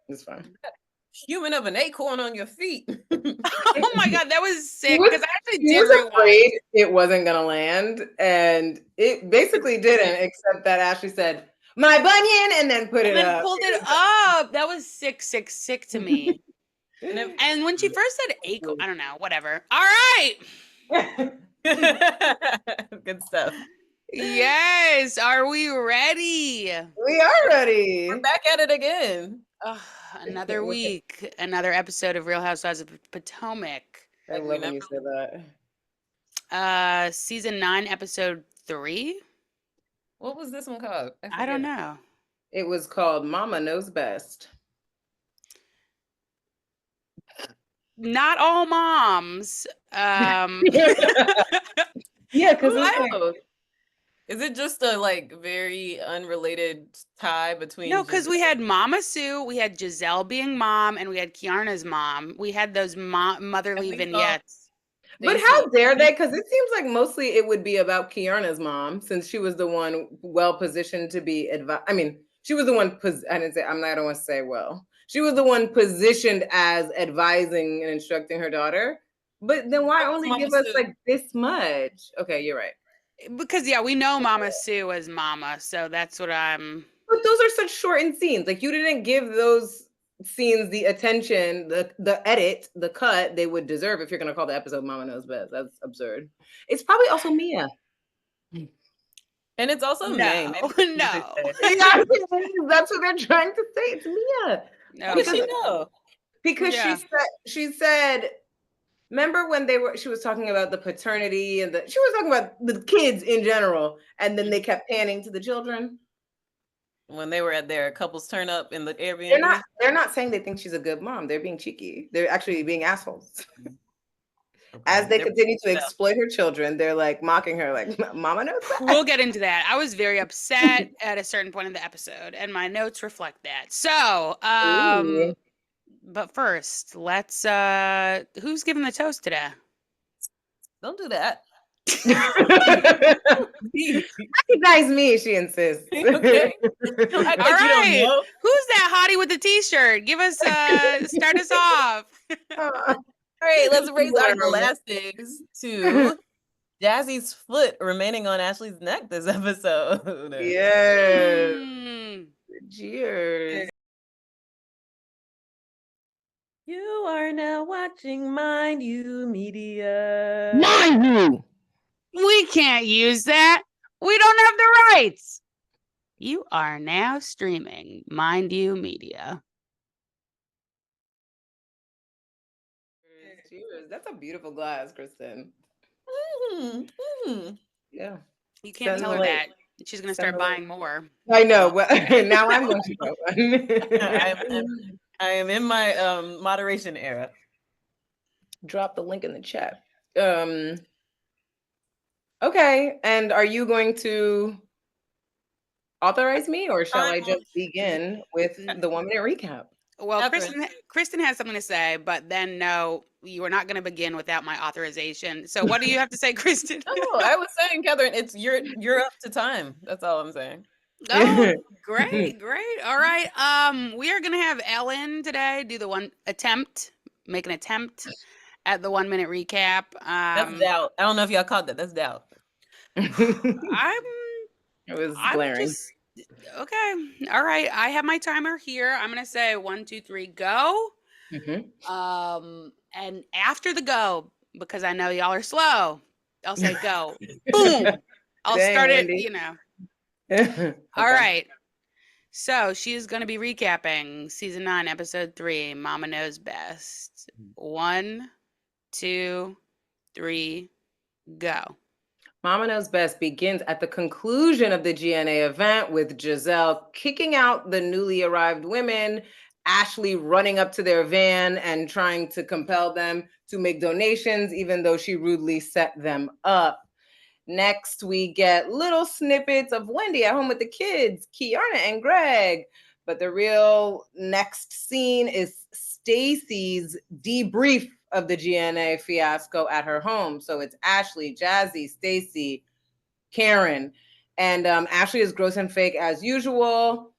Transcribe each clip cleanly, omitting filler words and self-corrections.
It's fine. Human of an acorn on your feet. Oh my God, that was sick because I actually He did was rewatch. afraid it wasn't gonna land, and it basically didn't, except that Ashley said, "My bunion," and then put it And then up. pulled it up. That was sick to me. And when she first said acorn, I don't know, whatever. All right. Good stuff. Yes. Are we ready? We are ready. We're back at it again. Another week, another episode of Real Housewives of Potomac. I love when you say that. Season 9, episode 3. What was this one called? I don't know. It was called Mama Knows Best. Not all moms. Yeah, because is it just a like very unrelated tie between? No, because we had Mama Sue, we had Giselle being mom, and we had Kiarna's mom. We had those motherly vignettes. But how dare they? Because it seems like mostly it would be about Kiarna's mom, since she was the one well positioned to be I mean, she was the one. I don't want to say well. She was the one positioned as advising and instructing her daughter. But then why only give us like this much? Okay, you're right. Because we know Mama Sue as Mama, so that's what I'm. But those are such shortened scenes. Like you didn't give those scenes the attention, the edit, the cut they would deserve if you're going to call the episode Mama Knows Best. That's absurd. It's probably also Mia. And it's also no. No. That's what they're trying to say. It's Mia. No, how did she know? Because she said, remember when she was talking about the paternity and she was talking about the kids in general, and then they kept panning to the children. When they were at their couples turn up in the Airbnb. They're not saying they think she's a good mom. They're being cheeky. They're actually being assholes. Okay. As they continue to exploit her children, they're like mocking her, like, Mama knows that. We'll get into that. I was very upset at a certain point in the episode, and my notes reflect that. So, but first, let's who's giving the toast today? Don't do that. Recognize me, she insists. Okay. All right. Who's that hottie with the t-shirt? Give us start us off. All right, let's raise our glasses to Jassi's foot remaining on Ashley's neck this episode. Yes. Cheers. You are now watching Mind You Media. Mind You! We can't use that. We don't have the rights. You are now streaming Mind You Media. Cheers. That's a beautiful glass, Kristen. Yeah. You can't tell her that. She's going to start buying more. I know. Well, now I'm going to buy one. I am in my moderation era. Drop the link in the chat. Okay, and are you going to authorize me, or shall I just begin with the 1 minute recap? Well, Kristen has something to say, but then no, you are not going to begin without my authorization. So what do you have to say, Kristen? Oh, I was saying, Catherine, it's you're up to time. That's all I'm saying. Oh, great. All right. We are gonna have Ellen today do make an attempt at the 1 minute recap. That's doubt. I don't know if y'all caught that. That's doubt. It was glaring. Okay. All right. I have my timer here. I'm gonna say 1, 2, 3, go. And after the go, because I know y'all are slow, I'll say go. Boom. I'll start it, Okay. All right. So she's going to be recapping season 9, episode 3, Mama Knows Best. 1, 2, 3, go. Mama Knows Best begins at the conclusion of the GNA event with Giselle kicking out the newly arrived women, Ashley running up to their van and trying to compel them to make donations, even though she rudely set them up. Next, we get little snippets of Wendy at home with the kids, Kiarna and Greg. But the real next scene is Stacy's debrief of the GNA fiasco at her home. So it's Ashley, Jassi, Stacy, Karen. And Ashley is gross and fake as usual.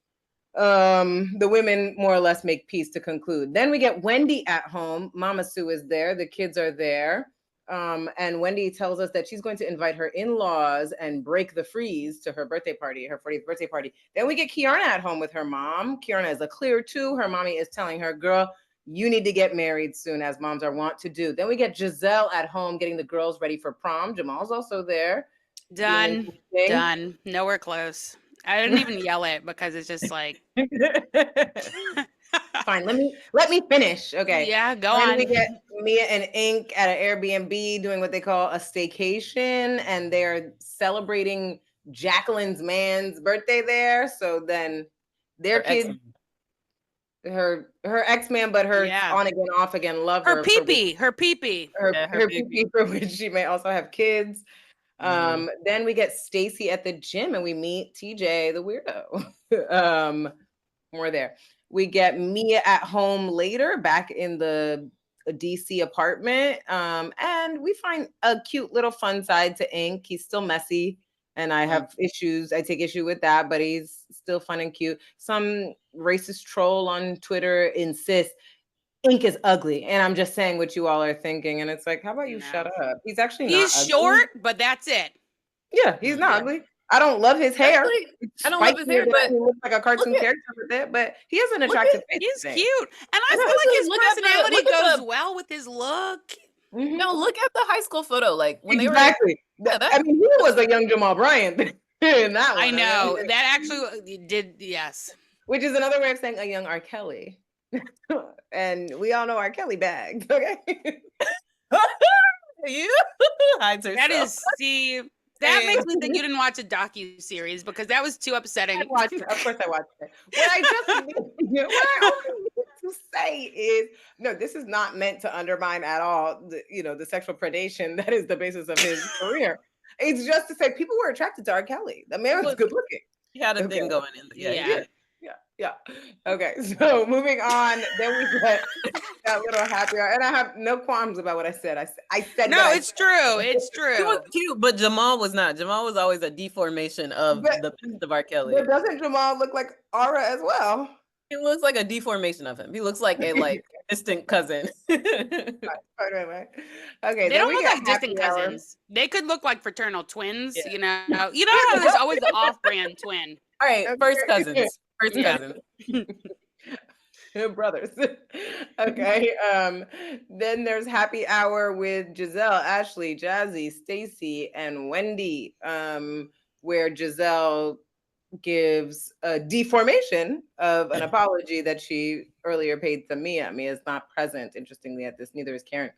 The women more or less make peace to conclude. Then we get Wendy at home. Mama Sue is there. The kids are there. And Wendy tells us that she's going to invite her in-laws and break the freeze to her birthday party, her 40th birthday party. Then we get Kiarna at home with her mom. Kiarna is a clear two. Her mommy is telling her, girl, you need to get married soon, as moms are wont to do. Then we get Giselle at home getting the girls ready for prom. Jamal's also there. Done. Nowhere close. I didn't even yell it because it's just like fine. Let me finish. Okay. Yeah, go then on. We get Mia and Ink at an Airbnb doing what they call a staycation, and they're celebrating Jacqueline's man's birthday there. So then their kids, her ex-man, but her on again, off again lover. Her peepee. Her peepee, for which she may also have kids. Then we get Stacy at the gym and we meet TJ, the weirdo. More there. We get Mia at home later, back in the DC apartment. And we find a cute little fun side to Ink. He's still messy and I have issues. I take issue with that, but he's still fun and cute. Some racist troll on Twitter insists Ink is ugly, and I'm just saying what you all are thinking, and it's like, how about you shut up? He's actually not ugly. Short, but that's it. Yeah, he's not ugly. I don't love his hair. I don't love his hair, but he looks like a cartoon character with it. But he has an attractive face. He's cute, and I feel like his personality goes well with his look. No, look at the high school photo. Like when they were I mean, he was a young Jamal Bryant in that one. I know that actually did. Yes, which is another way of saying a young R. Kelly. And we all know R. Kelly bagged, okay? That is, see, that makes me think you didn't watch a docu-series because that was too upsetting. Of course I watched it. What I need to say is, no, this is not meant to undermine at all the sexual predation that is the basis of his career. It's just to say people were attracted to R. Kelly. The man was good looking. He had a thing going in. Yeah. Okay. So moving on, then we get that little happy hour, and I have no qualms about what I said. I said no. It's true. It's true. He was cute, but Jamal was not. Jamal was always a deformation of the best of R. Kelly. But doesn't Jamal look like Aura as well? He looks like a deformation of him. He looks like a distant cousin. Right. Okay. They don't look like distant cousins. They could look like fraternal twins. Yeah. You know how there's always the off-brand twin. All right, first cousins. First cousin. Brothers. Okay. Then there's happy hour with Giselle, Ashley, Jassi, Stacy, and Wendy, where Giselle gives a deformation of an apology that she earlier paid to Mia. Mia is not present, interestingly, at this. Neither is Karen.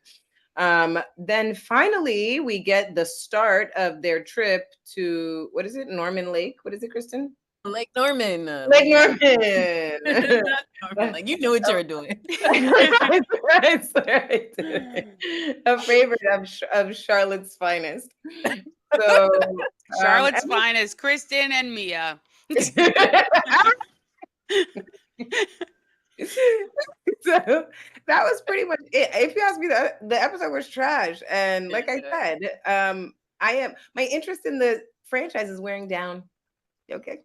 Then finally, we get the start of their trip to, what is it? Norman Lake. What is it, Kristen? Lake Norman. Lake Norman. Like you knew what you were doing. Right. A favorite of Charlotte's finest. So Charlotte's finest, Kristen and Mia. So that was pretty much it. If you ask me, the episode was trash, and like I said, my interest in the franchise is wearing down. Okay.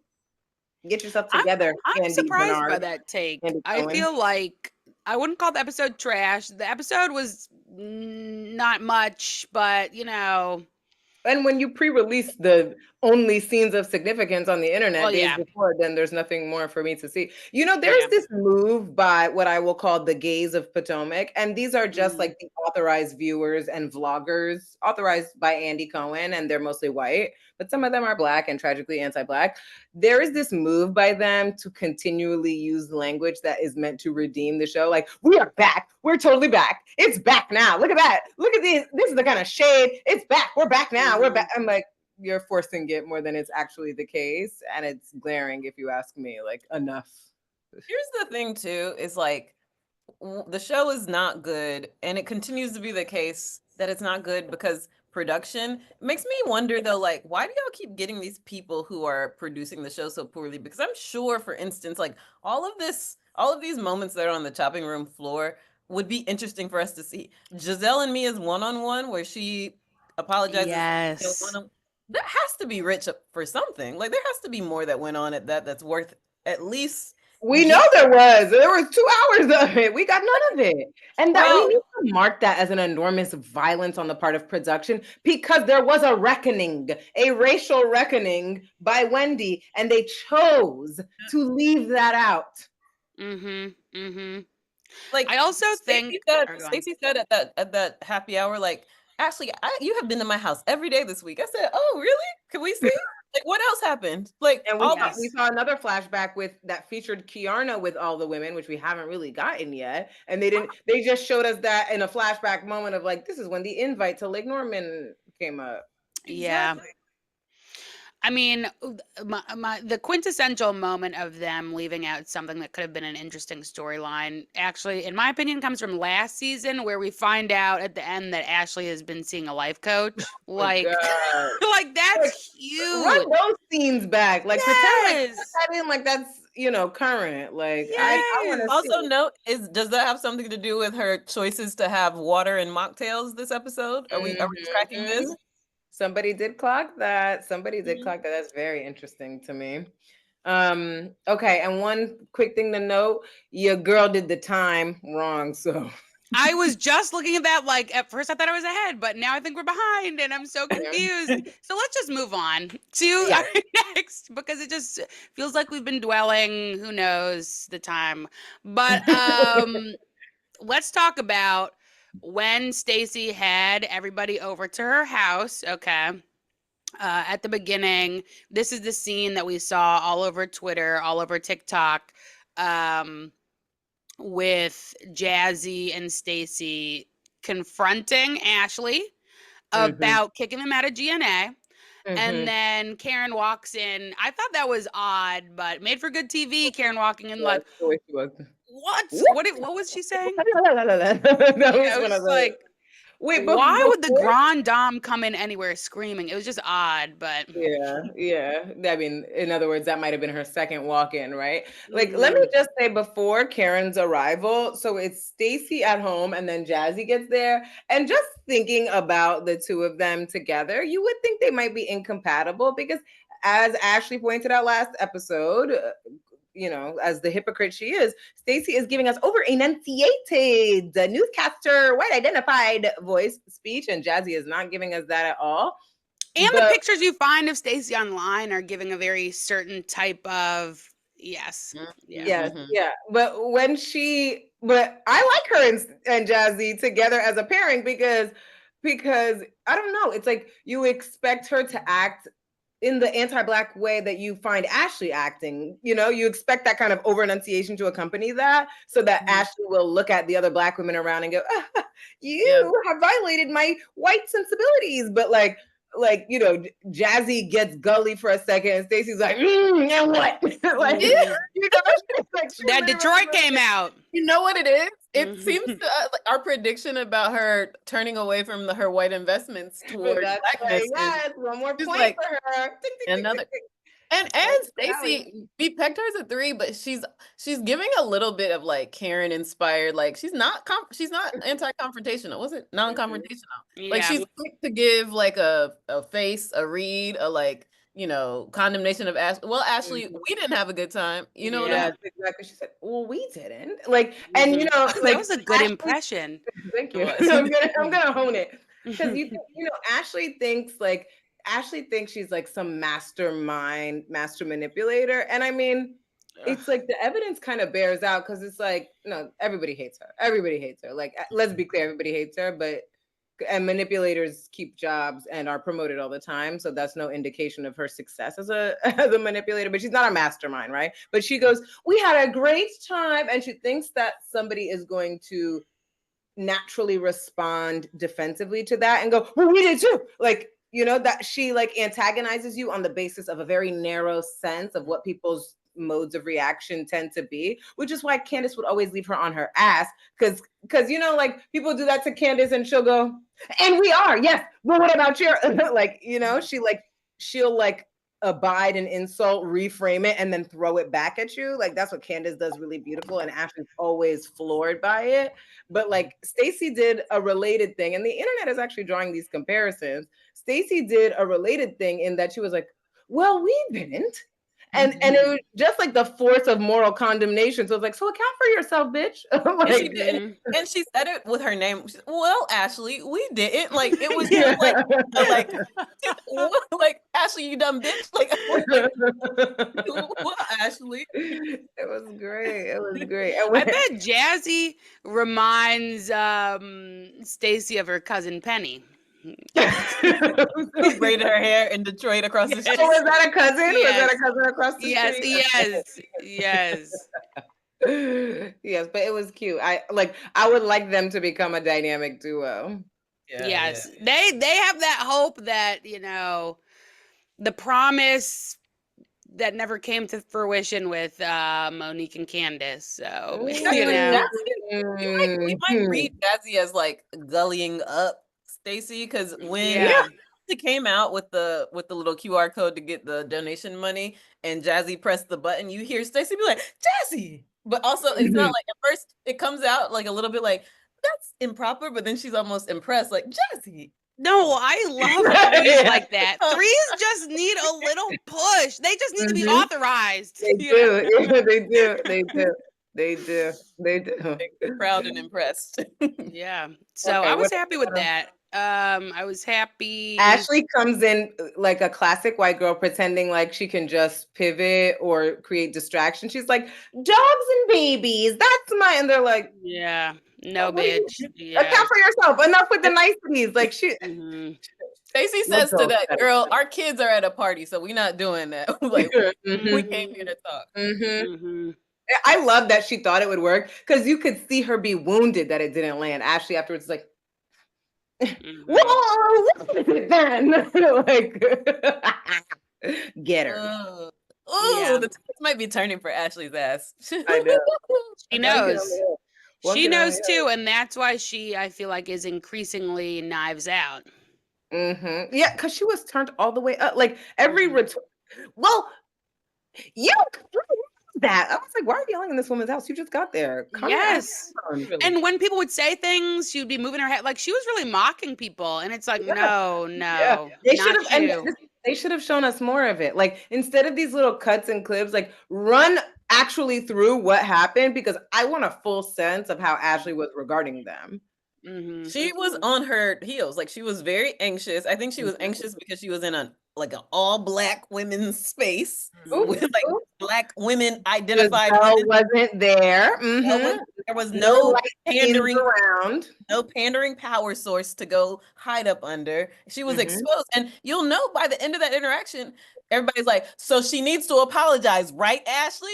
Get yourself together. I'm surprised by that take. I feel like I wouldn't call the episode trash. The episode was not much, but And when you pre-release the only scenes of significance on the internet days before, then there's nothing more for me to see. There's this move by what I will call the gays of Potomac, and these are just like the authorized viewers and vloggers, authorized by Andy Cohen, and they're mostly white, but some of them are Black and tragically anti-Black. There is this move by them to continually use language that is meant to redeem the show. Like, we are back. We're totally back. It's back now. Look at that. Look at this. This is the kind of shade. It's back. We're back now. We're back. I'm like, you're forcing it more than it's actually the case. And it's glaring if you ask me, like, enough. Here's the thing too, is like, the show is not good. And it continues to be the case that it's not good because production makes me wonder though, like, why do y'all keep getting these people who are producing the show so poorly? Because I'm sure, for instance, like all of these moments that are on the chopping room floor would be interesting for us to see. Giselle and Mia's one-on-one where she apologizes. Yes. That has to be rich for something. Like there has to be more that went on at that's worth at least We know there was. There was 2 hours of it. We got none of it. And that we need to mark that as an enormous violence on the part of production because there was a reckoning, a racial reckoning by Wendy, and they chose to leave that out. Like I also think Stacey said at that happy hour, like, Ashley, you have been to my house every day this week. I said, oh, really? Can we see? Like, what else happened? Like, and we saw another flashback with that featured Kiarna with all the women, which we haven't really gotten yet. And they just showed us that in a flashback moment of like, this is when the invite to Lake Norman came up. Yeah. I mean, the quintessential moment of them leaving out something that could have been an interesting storyline, actually, in my opinion, comes from last season where we find out at the end that Ashley has been seeing a life coach. Like, like that's huge. Run those scenes back. Like, pretend like that's, current. Like, I want to also note does that have something to do with her choices to have water and mocktails this episode? Are we tracking this? Somebody did clock that. That's very interesting to me. Okay, and one quick thing to note, your girl did the time wrong, so I was just looking at that, like, at first I thought I was ahead, but now I think we're behind and I'm so confused. So let's just move on to our next, because it just feels like we've been dwelling, who knows the time. But let's talk about when Stacey had everybody over to her house, okay? At the beginning, this is the scene that we saw all over Twitter, all over TikTok, with Jassi and Stacey confronting Ashley about kicking them out of GNA. And then Karen walks in. I thought that was odd, but made for good TV. Karen walking in like, what? What was she saying? That was like, wait, why would the Grand Dame come in anywhere screaming? It was just odd, but yeah. I mean, in other words, that might have been her second walk-in, right? Like, let me just say, before Karen's arrival, so it's Stacey at home, and then Jassi gets there, and just thinking about the two of them together, you would think they might be incompatible because, as Ashley pointed out last episode, as the hypocrite she is, Stacey is giving us over enunciated newscaster, white identified voice speech, and Jassi is not giving us that at all. And the pictures you find of Stacey online are giving a very certain type of yes. But I like her and Jassi together as a pairing because I don't know, it's like you expect her to act in the anti-Black way that you find Ashley acting. You expect that kind of over-enunciation to accompany that, so that Ashley will look at the other Black women around and go, you have violated my white sensibilities. But Jassi gets gully for a second, and Stacey's like, and what? That Detroit came out. You know what it is? It seems to our prediction about her turning away from her white investments towards Blackness. One more point for her. Another. And Stacey, we pegged her as a 3, but she's giving a little bit of like Karen inspired. Like she's not anti-confrontational. Was it non-confrontational? Like she's quick to give like a face, a read, a like condemnation of Ashley. Well, Ashley, we didn't have a good time. What I mean? Exactly. She said, "Well, we didn't." And that was a good impression. Thank you. I'm gonna hone it because Ashley thinks she's like some master manipulator, and I mean, it's like the evidence kind of bears out because it's like, everybody hates her. Like, let's be clear, everybody hates her, and manipulators keep jobs and are promoted all the time, so that's no indication of her success as a manipulator. But she's not a mastermind, right? But she goes, "We had a great time," and she thinks that somebody is going to naturally respond defensively to that and go, "Well, we did too." Like, that she like antagonizes you on the basis of a very narrow sense of what people's modes of reaction tend to be, which is why Candace would always leave her on her ass, because like people do that to Candace and she'll go, "And we are, yes, but what about your," she'll like abide an insult, reframe it, and then throw it back at you. Like, that's what Candace does really beautiful, and Ashley's always floored by it. But like Stacey did a related thing, and the internet is actually drawing these comparisons. Stacey did a related thing in that she was like, "Well, we didn't." and it was just like the force of moral condemnation. So it's like, so account for yourself, bitch. And she Like, did, and she said it with her name. She said, well, Ashley, we didn't. Like it was just like like Ashley, you dumb bitch. Like, what, Ashley? It was great. It was great. I bet Jassi reminds Stacy of her cousin Penny. Who braided her hair in Detroit across the street. Oh, was that a cousin? Yes. Was that a cousin across the Yes, street? yes. Yes, but it was cute. I would like them to become a dynamic duo. Yes. They have that hope that, the promise that never came to fruition with Monique and Candace. So, We might read Jassi as like gullying up Stacy, because when she came out with the little QR code to get the donation money and Jassi pressed the button, you hear Stacy be like, Jassi. But also it's not like, at first it comes out like a little bit like, that's improper, but then she's almost impressed, like, Jassi. No, I love threes like that. Threes just need a little push. They just need to be authorized. They do. Yeah, they do. They do. They do. They do. Proud and impressed. Yeah. So I was happy with that. I was happy. Ashley comes in like a classic white girl, pretending like she can just pivot or create distraction. She's like, dogs and babies. That's my, and they're like, yeah, no, bitch. Yeah. Account for yourself. Enough with the niceties. Like she. Stacy says to that girl, our kids are at a party, so we're not doing that. Like, we came here to talk. I love that she thought it would work, because you could see her be wounded that it didn't land. Ashley afterwards is like, whoa, what is it then? Like, get her. Oh, the tables might be turning for Ashley's ass. I know. She knows. She knows too, and that's why I feel like, is increasingly Knives Out. Yeah, because she was turned all the way up. Like every well, yeah, that I was like, why are you yelling in this woman's house? You just got there. Yes. And when people would say things, she'd be moving her head. Like she was really mocking people. And it's like, no. Yeah. They should have shown us more of it. Like instead of these little cuts and clips, like run actually through what happened, because I want a full sense of how Ashley was regarding them. She was on her heels. Like she was very anxious. I think she was anxious because she was in an all black women's space with like black women identified. Wasn't there. There was no pandering around, no pandering power source to go hide up under. She was exposed, and you'll know by the end of that interaction, everybody's like, "So she needs to apologize, right, Ashley?"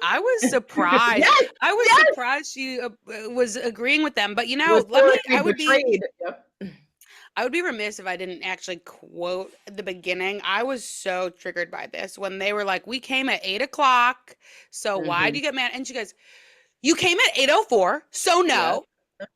I was surprised. I was surprised she was agreeing with them. But I would be remiss if I didn't actually quote at the beginning. I was so triggered by this when they were like, "We came at 8:00, so why do you get mad?" And she goes, "You came at 8:04, so no."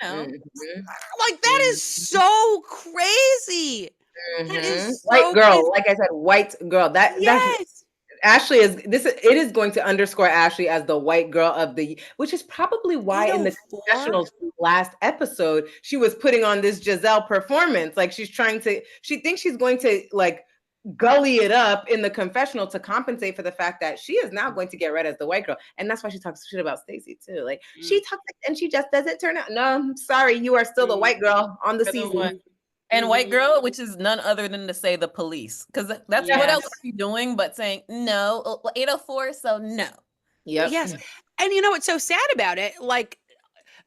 Like that is so crazy. That is so white girl, crazy. like I said, white girl. That's Ashley it is going to underscore Ashley as the white girl of the, which is probably why in the confessionals last episode, she was putting on this Giselle performance. Like she thinks she's going to like gully it up in the confessional to compensate for the fact that she is now going to get read as the white girl. And that's why she talks shit about Stacey too. Like she talks and she just doesn't turn out. No, I'm sorry, you are still the white girl on the season. And white girl, which is none other than to say the police, because that's what else are you doing but saying no, 8:04, so no. Yes. And you know what's so sad about it? Like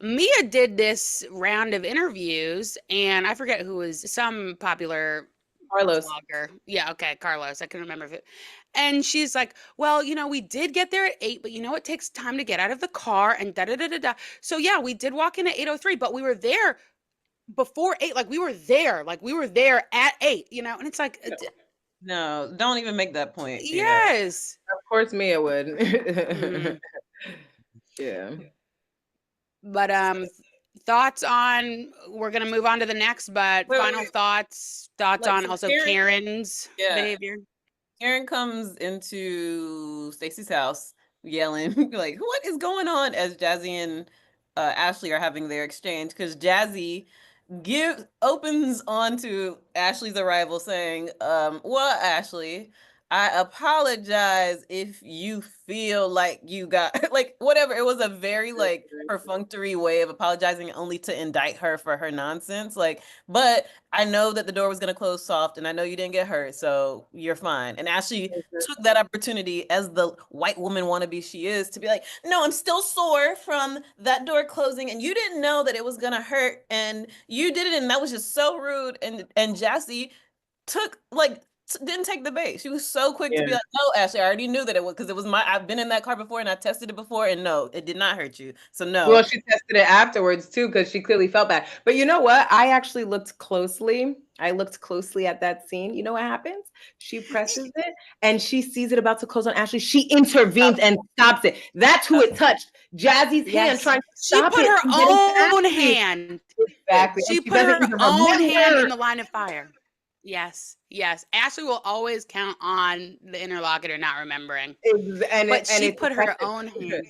Mia did this round of interviews, and I forget who was some popular Carlos blogger. Yeah, okay, Carlos. I can remember it. And she's like, "Well, we did get there at 8, but it takes time to get out of the car and da da da da da. So yeah, we did walk in at 8:03, but we were there before 8, like we were there at 8, and it's like no, don't even make that point. Yes, of course Mia would. Yeah, but thoughts on, we're gonna move on to the next, but final thoughts on also Karen's behavior. Karen comes into Stacey's house yelling like, what is going on, as Jassi and Ashley are having their exchange, because Jassi opens onto Ashley's arrival saying, well, Ashley, I apologize if you feel like you got like whatever. It was a very like perfunctory way of apologizing, only to indict her for her nonsense. Like, but I know that the door was gonna close soft, and I know you didn't get hurt, so you're fine. And Ashley took that opportunity as the white woman wannabe she is to be like, no, I'm still sore from that door closing, and you didn't know that it was gonna hurt, and you did it, and that was just so rude. And Jassi took like didn't take the bait. She was so quick to be like, no, Ashley, I already knew that it was because it was I've been in that car before and I tested it before, and no, it did not hurt you. So no. Well, she tested it afterwards too, because she clearly felt bad. But you know what? I actually looked closely. I looked closely at that scene. You know what happens? She presses it and she sees it about to close on Ashley. She intervenes and stops it. That's who it touched. Jassy's hand trying to stop it. She put her own hand. Exactly. She put her own hand in the line of fire. Yes. Ashley will always count on the interlocutor not remembering. But she put her own hand.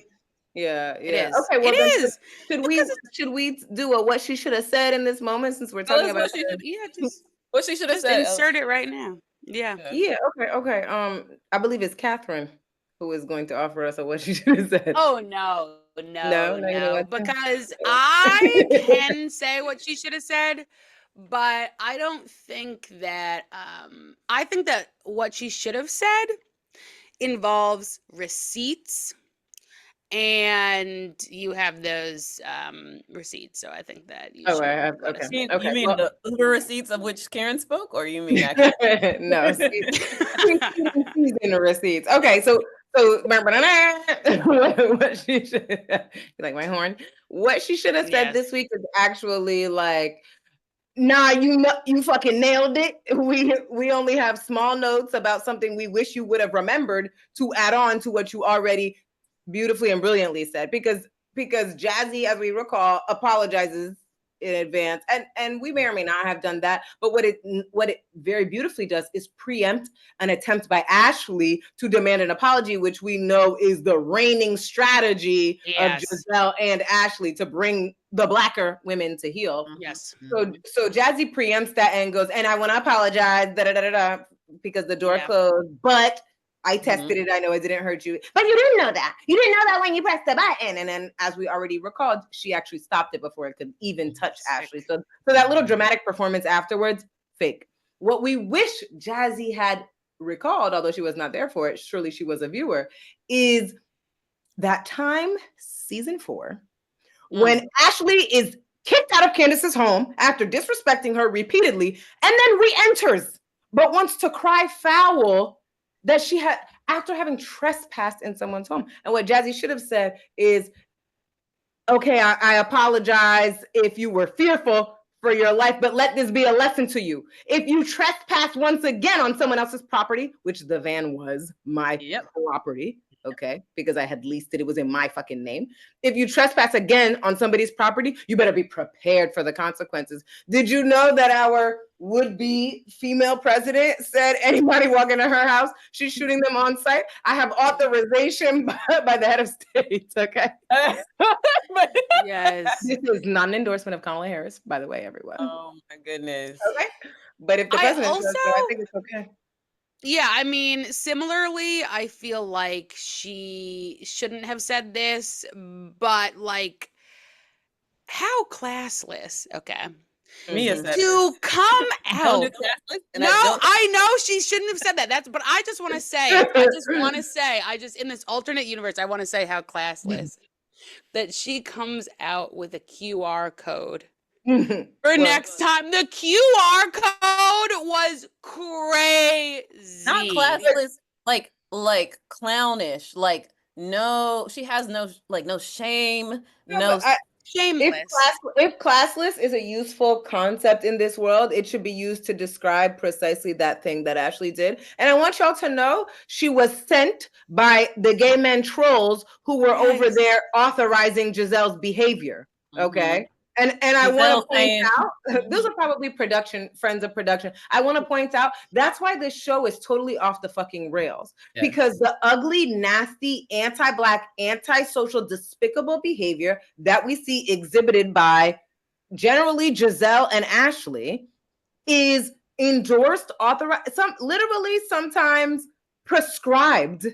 Yeah. It is. Okay, well, it is. Should we do a what she should have said in this moment, since we're talking about what she should have said? Insert it right now. Yeah. Okay. I believe it's Catherine who is going to offer us a what she should have said. Oh no. Because I can say what she should have said, but I don't think that I think that what she should have said involves receipts, and you have those receipts, so I think that you should. Okay. You mean the Uber receipts of which Karen spoke, or you mean actually? No, she's in the receipts. Okay, so what she should, you like my horn? What she should have said this week is actually like, nah, you fucking nailed it. We only have small notes about something we wish you would have remembered to add on to what you already beautifully and brilliantly said. Because Jassi, as we recall, apologizes in advance, and we may or may not have done that, but what it very beautifully does is preempt an attempt by Ashley to demand an apology, which we know is the reigning strategy of Giselle and Ashley to bring the Blacker women to heel. Yes. So Jassi preempts that and goes, and I want to apologize, because the door closed, but I tested it. I know it didn't hurt you, but you didn't know that. You didn't know that when you pressed the button. And then, as we already recalled, she actually stopped it before it could even touch Ashley. So that little dramatic performance afterwards, fake. What we wish Jassi had recalled, although she was not there for it, surely she was a viewer, is that time, season 4, when Ashley is kicked out of Candace's home after disrespecting her repeatedly, and then re-enters, but wants to cry foul that she had after having trespassed in someone's home. And what Jassi should have said is, okay, I apologize if you were fearful for your life, but let this be a lesson to you. If you trespass once again on someone else's property, which the van was my property, okay, because I had leased it, it was in my fucking name. If you trespass again on somebody's property, you better be prepared for the consequences. Did you know that our would-be female president said anybody walking into her house, she's shooting them on site? I have authorization by the head of state, okay? Yes. This is not an endorsement of Kamala Harris, by the way, everyone. Oh my goodness. Okay. But if the president says so, I think it's okay. Yeah, I mean, similarly, I feel like she shouldn't have said this, but like, how classless, okay? Mia said to come out. No, I know she shouldn't have said that. But I just want to say, in this alternate universe, I want to say how classless that she comes out with a QR code. For next time, the QR code was crazy. Not classless, like clownish. Like no, she has no shame. Shameless. If classless is a useful concept in this world, it should be used to describe precisely that thing that Ashley did. And I want y'all to know she was sent by the gay men trolls who were over there authorizing Giselle's behavior. Okay. And I want to point out, those are probably friends of production. I want to point out, that's why this show is totally off the fucking rails. Yes. Because the ugly, nasty, anti-Black, anti-social, despicable behavior that we see exhibited by generally Giselle and Ashley is endorsed, authorized, sometimes prescribed,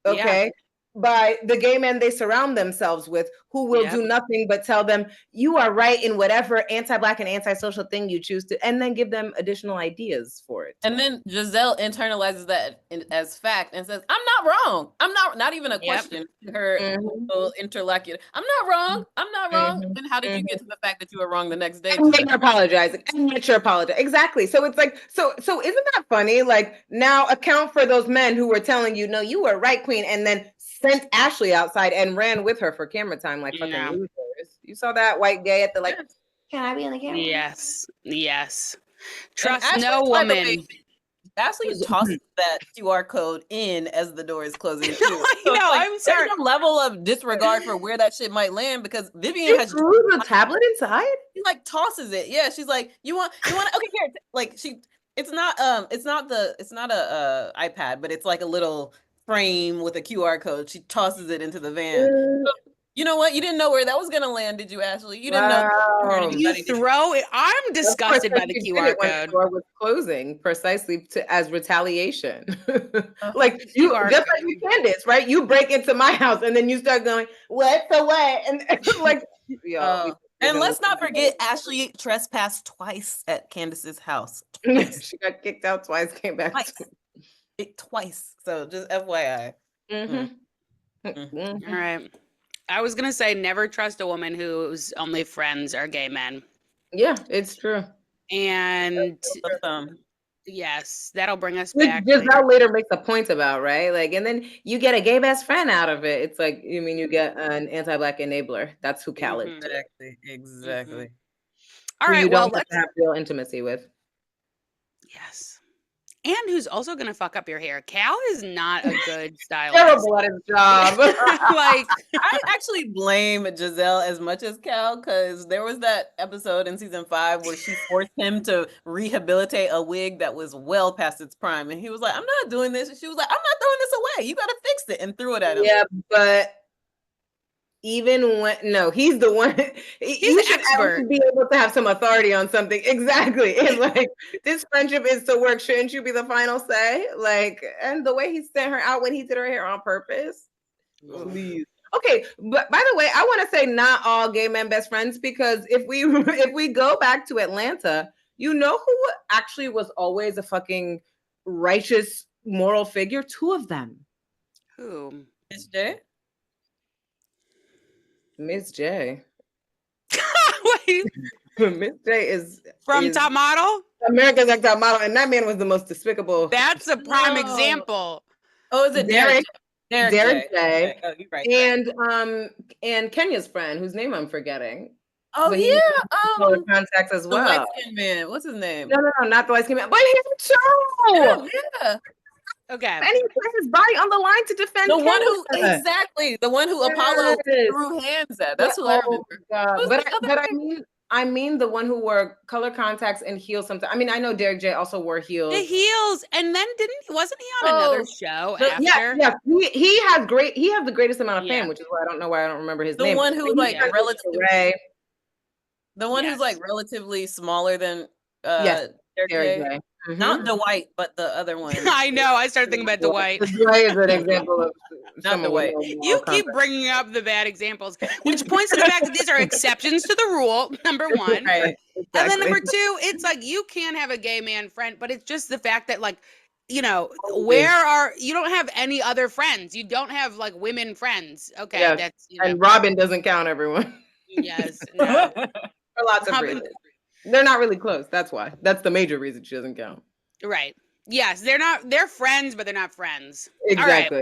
okay, by the gay men they surround themselves with, who will do nothing but tell them you are right in whatever anti-Black and antisocial thing you choose to, and then give them additional ideas for it. And then Giselle internalizes that as fact and says, I'm not wrong. I'm not even a question. Her interlocutor. I'm not wrong. I'm not wrong. And how did you get to the fact that you were wrong the next day? And you're apologizing. And you're apologizing. Exactly. So it's like, so isn't that funny? Like, now account for those men who were telling you, no, you were right, queen, and then sent Ashley outside and ran with her for camera time like fucking losers. You saw that white gay at the like, can I be in the camera? Yes. Trust no Ashley, woman. Ashley tosses that QR code in as the door is closing. Too. I know. Like, I'm sorry. There's a level of disregard for where that shit might land because Vivian has threw the tablet inside. She like tosses it. Yeah, she's like, you want okay here. Like it's not a iPad, but it's like a little frame with a QR code. She tosses it into the van. So, you know what? You didn't know where that was gonna land, did you, Ashley? You didn't know. You throw it. I'm disgusted by the QR code. The door was closing precisely as retaliation. Like you, just like you Candace, right? You break into my house and then you start going, what the what? And like, and let's not forget, Ashley trespassed twice at Candace's house. She got kicked out twice, came back twice. So just FYI. All right. I was going to say never trust a woman whose only friends are gay men. Yeah, it's true. And yes, that'll bring us back. Giselle later makes a point about, right? Like, and then you get a gay best friend out of it. It's like, you mean you get an anti-Black enabler. That's who Cal is. Exactly. All right, you don't have to have real intimacy with. Yes. And who's also going to fuck up your hair. Cal is not a good stylist. Terrible at his job. Like, I actually blame Giselle as much as Cal, because there was that episode in season 5 where she forced him to rehabilitate a wig that was well past its prime. And he was like, I'm not doing this. And she was like, I'm not throwing this away. You got to fix it, and threw it at him. Yeah, but even when he's the one. He's the expert. Be able to have some authority on something. Exactly. It's like, this friendship is to work. Shouldn't you be the final say? Like, and the way he sent her out when he did her hair on purpose. Please. Okay, but by the way, I want to say not all gay men best friends, because if we go back to Atlanta, you know who actually was always a fucking righteous moral figure? 2 of them. Who? Miss J? Miss J. Wait. Miss J is from Top Model? America's Next Top Model, and that man was the most despicable. That's a prime example. Oh, is it Derek? Derek J. Oh, you're right. And Kenya's friend, whose name I'm forgetting. Oh, yeah. Contacts as well. The light-skinned man. What's his name? No, not the light-skinned man. But he's a Yeah. Okay. And he put his body on the line to defend the one who Apollo threw hands at. That's who I remember. But I mean the one who wore color contacts and heels sometimes. I mean, I know Derek J also wore heels. The heels, and then wasn't he on another show after? Yeah. He has the greatest amount of fame, which is why I don't remember his name. The one who was like relatively the one who's like relatively smaller than Derek J. Mm-hmm. Not Dwight, but the other one. I know. I started thinking about Dwight. Dwight is an example of not Dwight. You keep bringing up the bad examples, which points to the fact that these are exceptions to the rule. Number 1, right? Exactly. And then number 2, it's like you can have a gay man friend, but it's just the fact that, like, you know, you don't have any other friends. You don't have like women friends. Okay, yes. That's and Robin doesn't count everyone. Yes, no. For lots of reasons. They're not really close. That's why. That's the major reason she doesn't count. Right. Yes, they're friends, but they're not friends. Exactly.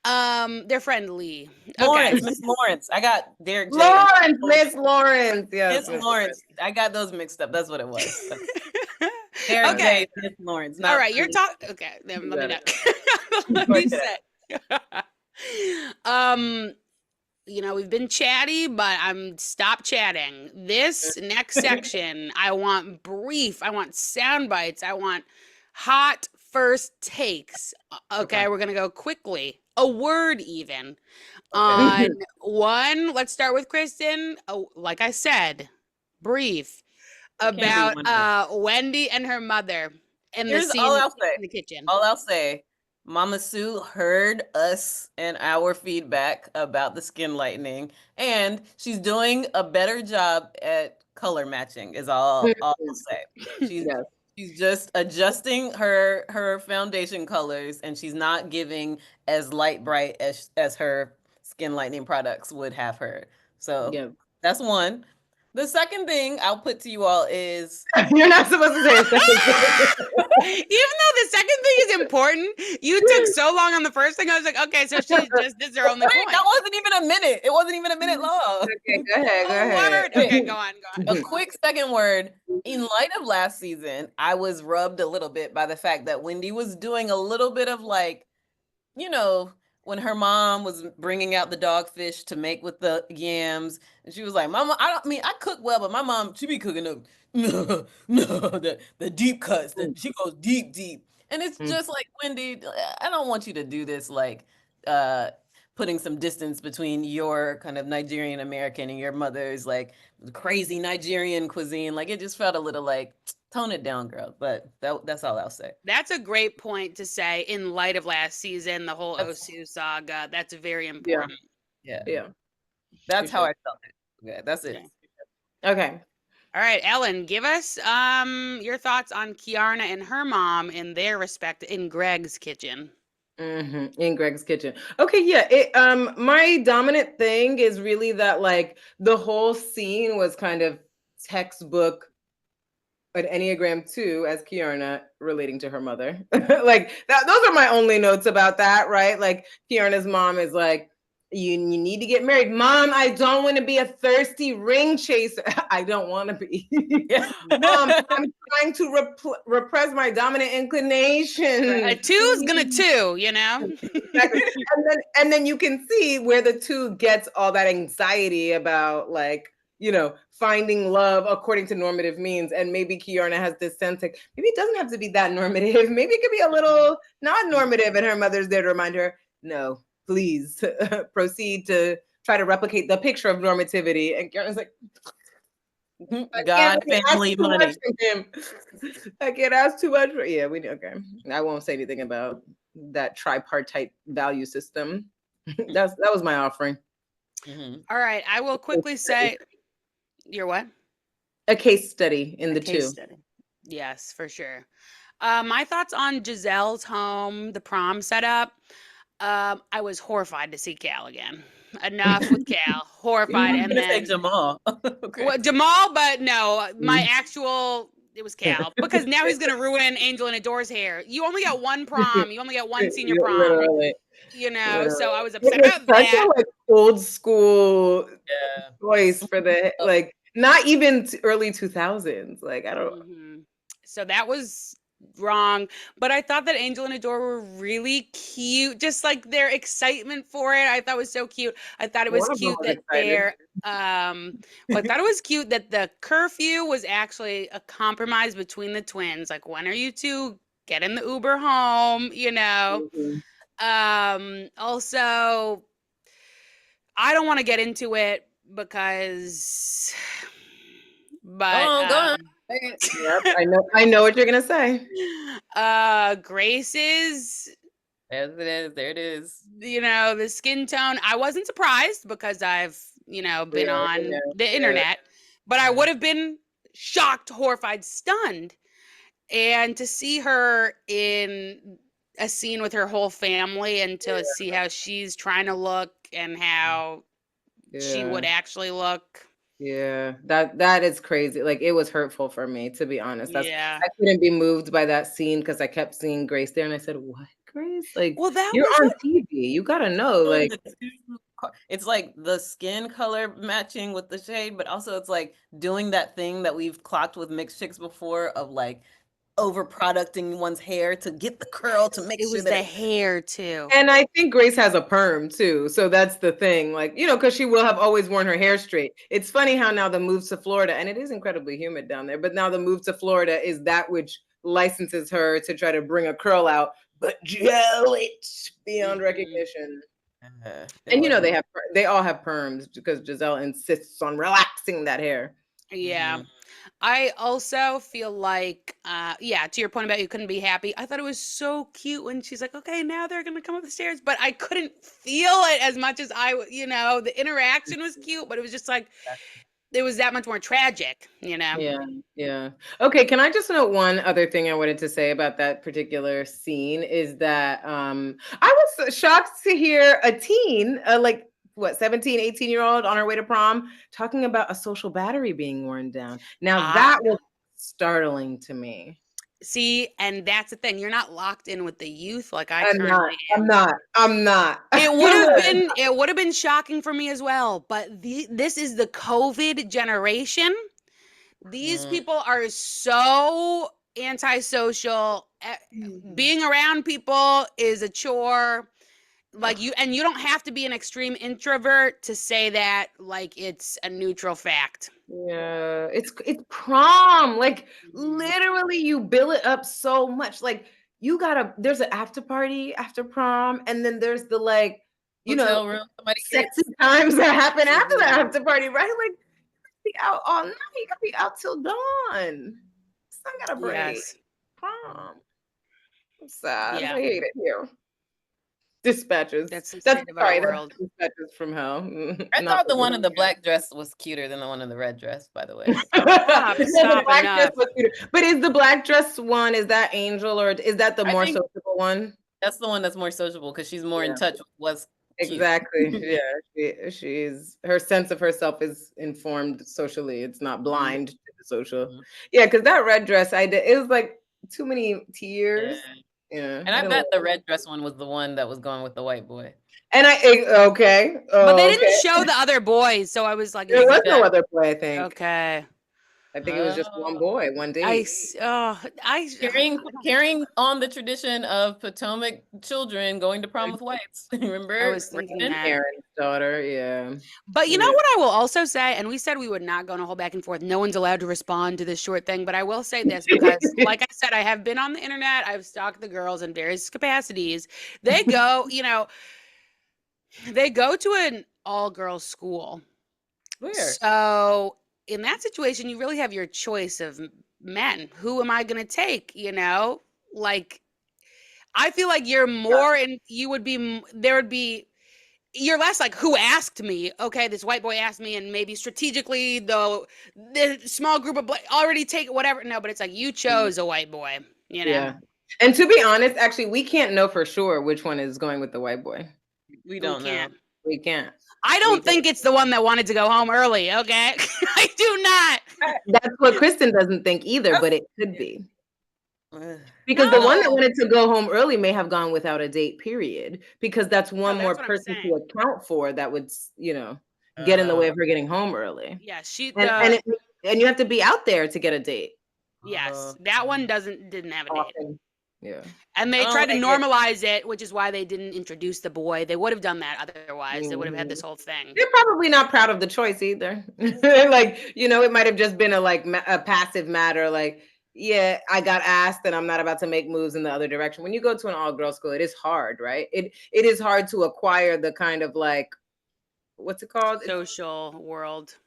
All right. They're friendly. Lawrence, Miss Lawrence. I got Derek J. Miss Lawrence. Yes. Miss Lawrence. I got those mixed up. That's what it was. Derek J. Miss Lawrence. All right, you're talking. Okay, then let me know. Let me say. You know, we've been chatty, but stop chatting. This next section, I want brief. I want sound bites. I want hot first takes. Okay. We're gonna go quickly. A word even. On 1, let's start with Kristen. Oh, like I said, brief about Wendy and her mother in the scene in the kitchen. All I'll say Mama Sue heard us and our feedback about the skin lightening, and she's doing a better job at color matching. Is all I'll say. She's Yes. she's just adjusting her foundation colors, and she's not giving as light bright as her skin lightening products would have her. So Yeah. that's one. The second thing I'll put to you all is You're not supposed to say a second thing. Even though the second thing is important, you took so long on the first thing. I was like, okay, so she just this is her only point. that wasn't even a minute. It wasn't even a minute long. Okay, go ahead. Go Oh, ahead. word. Okay, go on. A quick second word. In light of last season, I was rubbed a little bit by the fact that Wendy was doing a little bit of like, you know, when her mom was bringing out the dogfish to make with the yams, and she was like, "Mama, I cook well, but my mom, she be cooking up, no, the deep cuts. She goes deep, deep." And it's just like, Wendy, I don't want you to do this, like, putting some distance between your kind of Nigerian American and your mother's like crazy Nigerian cuisine. Like, it just felt a little like, tone it down, girl. But that's all I'll say. That's a great point to say in light of last season, the whole Osu saga. That's very important. Yeah. Yeah. That's how I felt it. Yeah, that's it. Okay. All right, Ellen, give us your thoughts on Kiarna and her mom in their respect in Greg's kitchen. In Greg's kitchen. Okay, yeah. My dominant thing is really that like the whole scene was kind of textbook an Enneagram 2 as Kiarna relating to her mother. Like that, those are my only notes about that, right? Like Kiarna's mom is like, you need to get married. Mom, I don't want to be a thirsty ring chaser. I don't want to be. Mom, I'm trying to repress my dominant inclination. A 2's gonna 2, you know? Exactly. And then you can see where the 2 gets all that anxiety about like, you know, finding love according to normative means. And maybe Kiarna has this sense like, maybe it doesn't have to be that normative. Maybe it could be a little non-normative. And her mother's there to remind her, no, please proceed to try to replicate the picture of normativity. And Kiarna's like, God, family, money. I can't ask too much. Yeah, okay. I won't say anything about that tripartite value system. That was my offering. All right, I will quickly say, you're what? A case study in the case 2. Study. Yes, for sure. My thoughts on Giselle's home, the prom setup. I was horrified to see Cal again. Enough with Cal. Horrified. And then Jamal. Okay. Well, Jamal, but no, my actual it was Cal because now he's gonna ruin Angel and Adore's hair. You only got one prom. You only got one senior prom. Literally. You know, so I was upset about that. Like old school choice for the like not even early 2000s. Like I don't. So that was wrong, but I thought that Angel and Adore were really cute. Just like their excitement for it, I thought was so cute. I thought it was cute that I thought it was cute that the curfew was actually a compromise between the twins. Like, when are you two getting the Uber home? You know. Also, I don't want to get into it because, but go on. Yep, I know what you're gonna say. Grace's, there it is. You know, the skin tone. I wasn't surprised because I've, you know, been on the internet, but I would have been shocked, horrified, stunned. And to see her in a scene with her whole family and to see how she's trying to look and how she would actually look. Yeah, that is crazy. Like, it was hurtful for me, to be honest. I couldn't be moved by that scene because I kept seeing Grace there, and I said, "What, Grace? Like, well, you're on TV. You gotta know." Like, it's like the skin color matching with the shade, but also it's like doing that thing that we've clocked with mixed chicks before of like over producting one's hair to get the curl to make sure that the hair too. And I think Grace has a perm too, so that's the thing. Like, you know, because she will have always worn her hair straight. It's funny how now the move to Florida, and it is incredibly humid down there, but now the move to Florida is that which licenses her to try to bring a curl out, but gel it beyond recognition. And you know they all have perms because Giselle insists on relaxing that hair. Yeah. I also feel like, yeah, to your point about you couldn't be happy. I thought it was so cute when she's like, okay, now they're going to come up the stairs, but I couldn't feel it as much as the interaction was cute, but it was just like, it was that much more tragic, Yeah. Okay, can I just note one other thing I wanted to say about that particular scene is that I was shocked to hear a teen, like what, 17, 18-year-old on her way to prom talking about a social battery being worn down. Now that was startling to me. See, and that's the thing. You're not locked in with the youth like I I'm currently not. am. I'm not. It would have been shocking for me as well, but this is the COVID generation. These people are so antisocial. Being around people is a chore. Like you don't have to be an extreme introvert to say that like it's a neutral fact. Yeah, it's prom. Like literally you bill it up so much. Like there's an after party after prom, and then there's the like, hotel room, sexy times that happen after the after party, right? Like be out all night, you gotta be out till dawn. Son got a break. Yes. Prom. I'm sad. Yeah. I hate it here. Dispatches. That's the state of our world. Dispatches from hell. I thought the one in the black dress was cuter than the one in the red dress, by the way. Stop But is the black dress one, is that Angel or is that the more sociable one? That's the one that's more sociable because she's more in touch with what's exactly. Yeah. She's her sense of herself is informed socially. It's not blind to the social. Yeah, because that red dress it was like too many tears. Yeah. And I bet the red dress one was the one that was going with the white boy. And okay. But they didn't show the other boys, so I was like, there was no other boy, I think. Okay. I think it was just one boy, one day. Carrying on the tradition of Potomac children going to prom with whites. Remember? I was thinking that. Aaron's daughter, yeah. But you know what I will also say, and we said we would not go on a whole back and forth. No one's allowed to respond to this short thing, but I will say this because, like I said, I have been on the internet. I've stalked the girls in various capacities. They go, they go to an all-girls school. Where? So in that situation, you really have your choice of men. Who am I going to take? Like, I feel like you're more you're less like, who asked me? Okay, this white boy asked me, and maybe strategically, though, the small group of already take whatever. No, but it's like you chose a white boy, Yeah. And to be honest, actually, we can't know for sure which one is going with the white boy. We don't know. We can't. I don't think it's the one that wanted to go home early, okay? I do not. That's what Kristen doesn't think either, but it could be. Because the one that wanted to go home early may have gone without a date, period. Because that's one more person to account for that would, get in the way of her getting home early. Yeah, and you have to be out there to get a date. Yes, that one didn't have a date. Yeah. And they tried to normalize it, which is why they didn't introduce the boy. They would have done that otherwise. They would have had this whole thing. They're probably not proud of the choice either. Like, it might have just been a passive matter. Like, yeah, I got asked and I'm not about to make moves in the other direction. When you go to an all-girls school, it is hard, right? It is hard to acquire the kind of like, what's it called? Social world.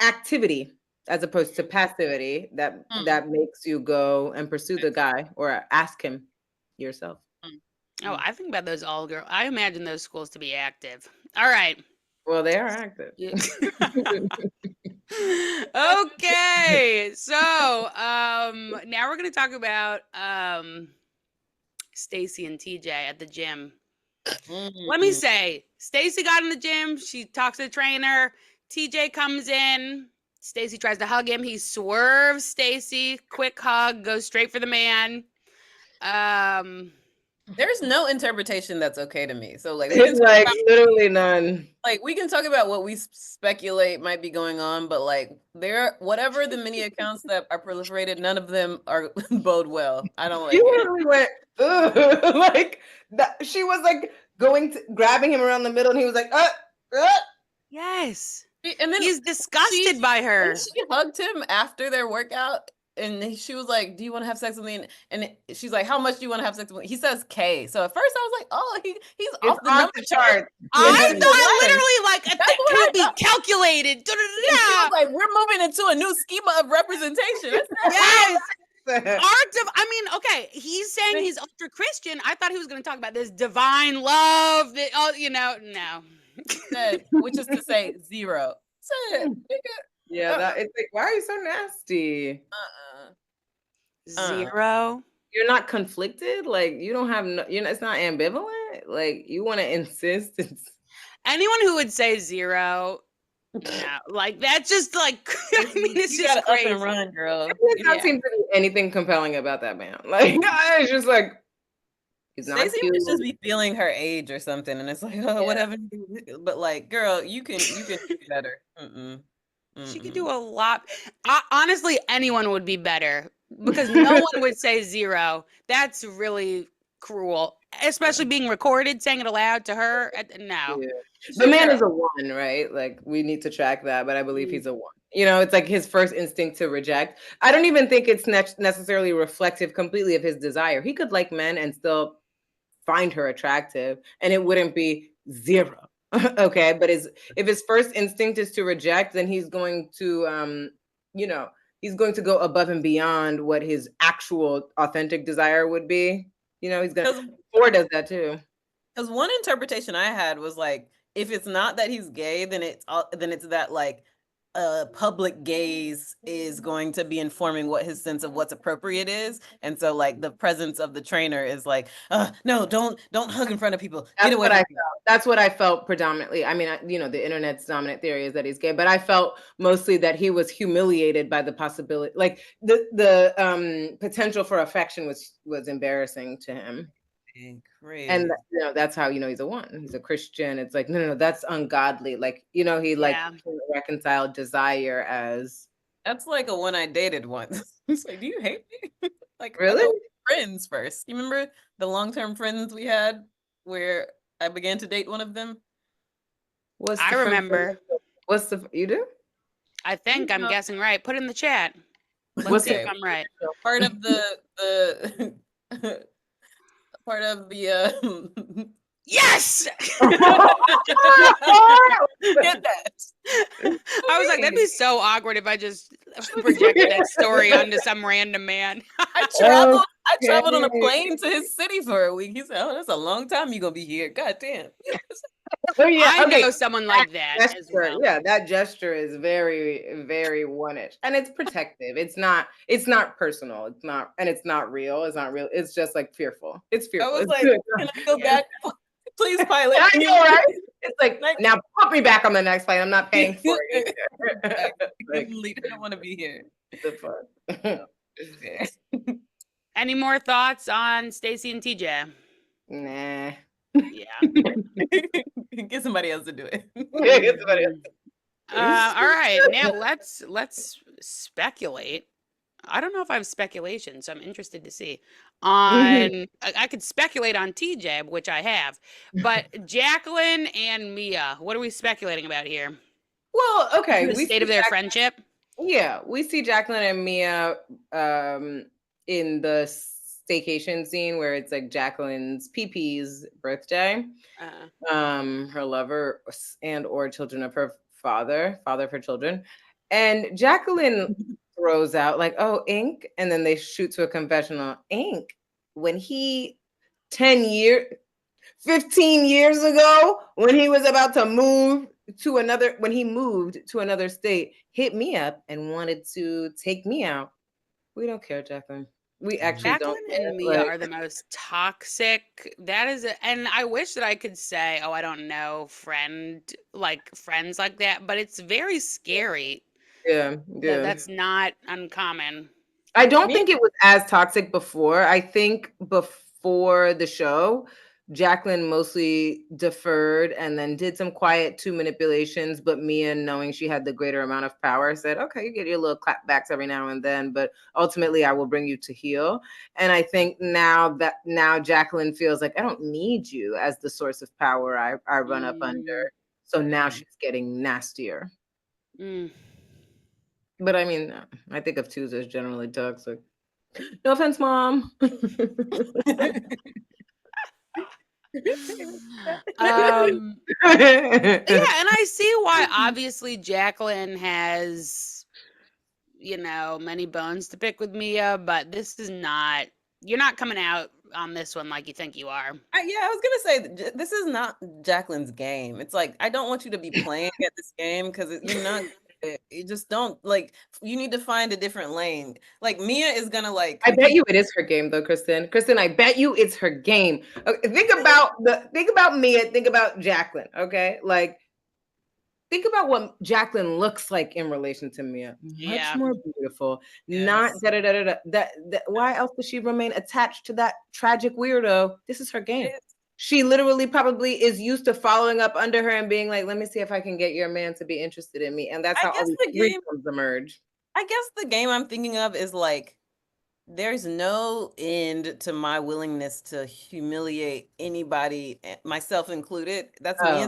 Activity. As opposed to passivity that makes you go and pursue the guy or ask him yourself. Oh, I think about those all-girl. I imagine those schools to be active. All right. Well, they are active. Okay. So now we're going to talk about Stacy and TJ at the gym. Let me say, Stacy got in the gym. She talks to the trainer. TJ comes in. Stacy tries to hug him. He swerves Stacy. Quick hug. Goes straight for the man. There's no interpretation that's okay to me. So like, it's like literally none. Like we can talk about what we speculate might be going on, but like whatever the many accounts that are proliferated, none of them are bode well. I don't like. You literally went like that. She was like grabbing him around the middle, and he was like, Yes. And then he's disgusted by her. She hugged him after their workout. and she was like, "Do you want to have sex with me?" And she's like, "How much do you want to have sex with me?" He says K. So at first I was like, "Oh, he's It's off the number chart. I thought literally like that can't be calculated. She was like, "We're moving into a new schema of representation." Yes. I mean, okay, he's saying he's ultra Christian. I thought he was going to talk about this divine love. That, no. Which is to say 0. Yeah, that it's like, why are you so nasty? 0. You're not conflicted. Like you don't have it's not ambivalent. Like you want to insist. Anyone who would say 0. No, like that's just like I mean, it's you just gotta crazy. Up and run, girl. It doesn't seem to be anything compelling about that man. Like it's just like he's not Stacey cute. must just be feeling her age or something, and it's like, oh, whatever. But like, girl, you can do better. She could do a lot. Honestly, anyone would be better because no one would say 0. That's really cruel, especially being recorded, saying it aloud to her. No. Yeah. The man is a 1, right? Like we need to track that, but I believe he's a 1. It's like his first instinct to reject. I don't even think it's necessarily reflective completely of his desire. He could like men and still find her attractive, and it wouldn't be 0. Okay, but if his first instinct is to reject, then he's going to he's going to go above and beyond what his actual authentic desire would be. He's gonna. Thor does that too. Because one interpretation I had was like, if it's not that he's gay, then it's that like public gaze is going to be informing what his sense of what's appropriate is, and so like the presence of the trainer is like, no, don't hug in front of people. Get away. That's what I felt predominantly. I mean, the internet's dominant theory is that he's gay, but I felt mostly that he was humiliated by the possibility, like the potential for affection was embarrassing to him. Crazy. And that's how he's a 1. He's a Christian. It's like no, that's ungodly. Like he like reconciled desire as. That's like a one I dated once. It's like, do you hate me? Like really? Friends first. You remember the long-term friends we had where I began to date one of them? I remember. You do? I think I'm guessing right. Put it in the chat. Let's see if I'm right. Part of the part of the yes. Get that. I was like, that'd be so awkward if I just projected that story onto some random man. I traveled on a plane to his city for a week. He said, "Oh, that's a long time you're gonna be here." God damn. I know someone like that as well. Yeah, that gesture is very, very 1-ish, and it's protective. It's not personal. It's not real. It's not real. It's just like fearful. It's fearful. I was like, can I go back? Please, pilot. I know, right? It's like now put me back on the next plane. I'm not paying for it. I don't want to be here. The fun. Any more thoughts on Stacey and TJ? Nah. Yeah. Get somebody else to do it. Get somebody else. All right, now let's speculate. I don't know if I have speculation, so I'm interested to see. I could speculate on TJ, which I have, but Jacqueline and Mia, what are we speculating about here? Well, okay, the state of their friendship. Yeah, we see Jacqueline and Mia in the staycation scene where it's like Jacqueline's PP's birthday. Her lover and or children of her father of her children, and Jacqueline throws out like, "Oh, Ink," and then they shoot to a confessional. Ink, when he 15 years ago, when he was about to move to another state, hit me up and wanted to take me out. We don't care, Jacqueline. We actually Jacqueline don't. And Mia are the most toxic. That is, and I wish that I could say, "Oh, I don't know, friends like that," but it's very scary. Yeah. That's not uncommon. I don't think it was as toxic before. I think before the show, Jacqueline mostly deferred and then did some quiet 2 manipulations, but Mia, knowing she had the greater amount of power, said, "Okay, you get your little clapbacks every now and then, but ultimately I will bring you to heel." And I think now Jacqueline feels like, I don't need you as the source of power I run up under. So now she's getting nastier. But I mean, I think of twos as generally toxic. No offense, Mom. Yeah, and I see why obviously Jacqueline has, many bones to pick with Mia, but this is not, you're not coming out on this one like you think you are. I was gonna say this is not Jacqueline's game. It's like I don't want you to be playing at this game because you're not. You just don't like. You need to find a different lane. Like Mia is gonna like. I bet you it is her game though, Kristen. Kristen, I bet you it's her game. Okay, think about Mia, think about Jacqueline, okay? Like think about what Jacqueline looks like in relation to Mia. Much more beautiful. Yes. Not da da da da. That why else does she remain attached to that tragic weirdo? This is her game. She literally probably is used to following up under her and being like, let me see if I can get your man to be interested in me. And that's how all these threesomes emerge. I guess the game I'm thinking of is like, there's no end to my willingness to humiliate anybody, myself included. That's me.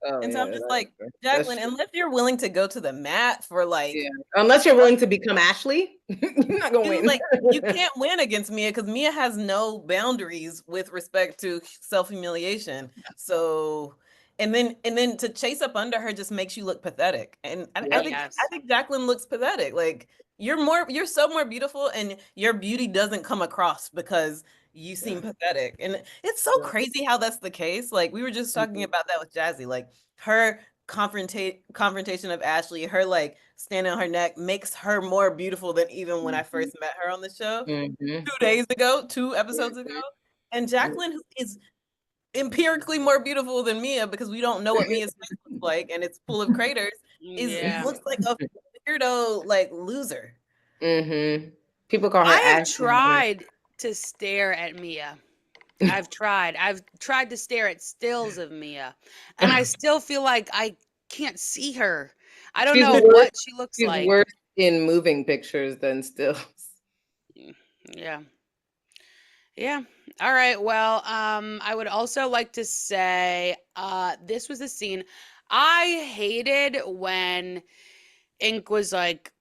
And so I'm just like, Jacqueline, unless you're willing to go to the mat for like, unless you're willing to become Ashley, you're not gonna win. Like you can't win against Mia because Mia has no boundaries with respect to self-humiliation. So, and then to chase up under her just makes you look pathetic. And I think Jacqueline looks pathetic. Like you're so more beautiful, and your beauty doesn't come across because you seem pathetic. And it's so crazy how that's the case. Like we were just talking about that with Jassi. Like her confrontation of Ashley, her like standing on her neck makes her more beautiful than even when I first met her on the show 2 days ago, 2 episodes ago. And Jacqueline is empirically more beautiful than Mia because we don't know what Mia's face looks like, and it's full of craters. Looks like a weirdo, like loser. People call her. I have tried to stare at Mia. I've tried to stare at stills of Mia, and I still feel like I can't see her. I don't know what she looks like. She's worse in moving pictures than stills. Yeah. All right. Well, I would also like to say, this was a scene I hated when Ink was like,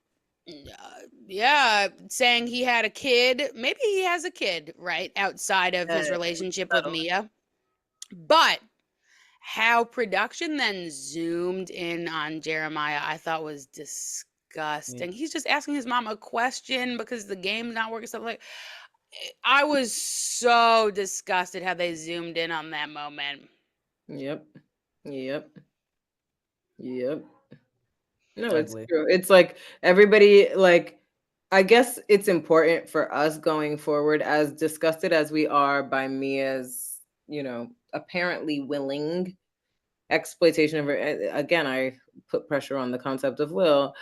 saying he had a kid. Maybe he has a kid, right, outside of his relationship with Mia. But how production then zoomed in on Jeremiah, I thought was disgusting. He's just asking his mom a question because the game's not working. Stuff like, I was so disgusted how they zoomed in on that moment. Yep. No, it's true. It's like everybody, like, I guess it's important for us going forward, as disgusted as we are by Mia's, apparently willing exploitation of her. Again, I put pressure on the concept of will.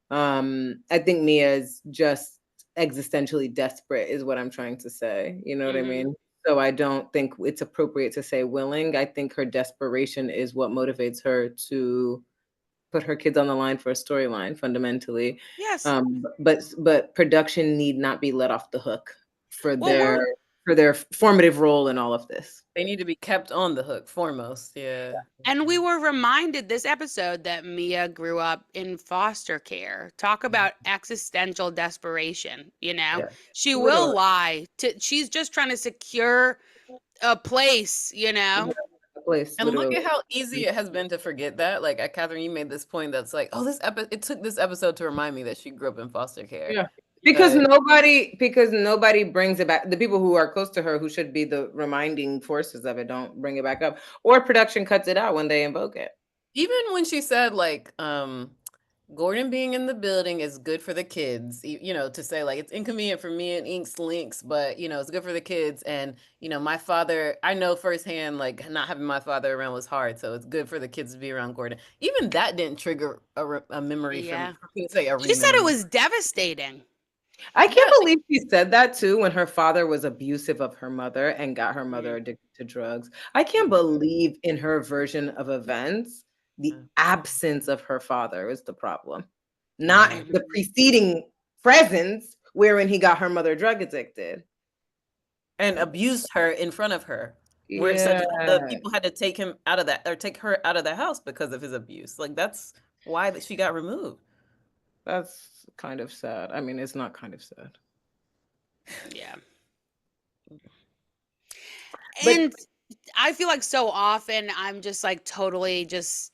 I think Mia is just existentially desperate, is what I'm trying to say. You know what I mean? So I don't think it's appropriate to say willing. I think her desperation is what motivates her to put her kids on the line for a storyline, fundamentally. Yes. But production need not be let off the hook for their formative role in all of this. They need to be kept on the hook foremost. Yeah. And we were reminded this episode that Mia grew up in foster care. Talk about existential desperation, She will lie. She's just trying to secure a place, And look at how easy it has been to forget that. Like, Catherine, you made this point that's like, oh, it took this episode to remind me that she grew up in foster care. Yeah. Because nobody brings it back. The people who are close to her, who should be the reminding forces of it, don't bring it back up, or production cuts it out when they invoke it. Even when she said like, Gordon being in the building is good for the kids, to say like it's inconvenient for me and Ink's links, but it's good for the kids. And my father, I know firsthand, like not having my father around was hard, so it's good for the kids to be around Gordon. Even that didn't trigger a memory from she said it was devastating. I can't believe she said that too when her father was abusive of her mother and got her mother addicted to drugs. I can't believe in her version of events, the absence of her father is the problem, not the preceding presence wherein he got her mother drug addicted and abused her in front of her. Where the people had to take him out of that, or take her out of the house because of his abuse. Like that's why she got removed. That's kind of sad. I mean, it's not kind of sad. Yeah. But And I feel like so often I'm just like totally just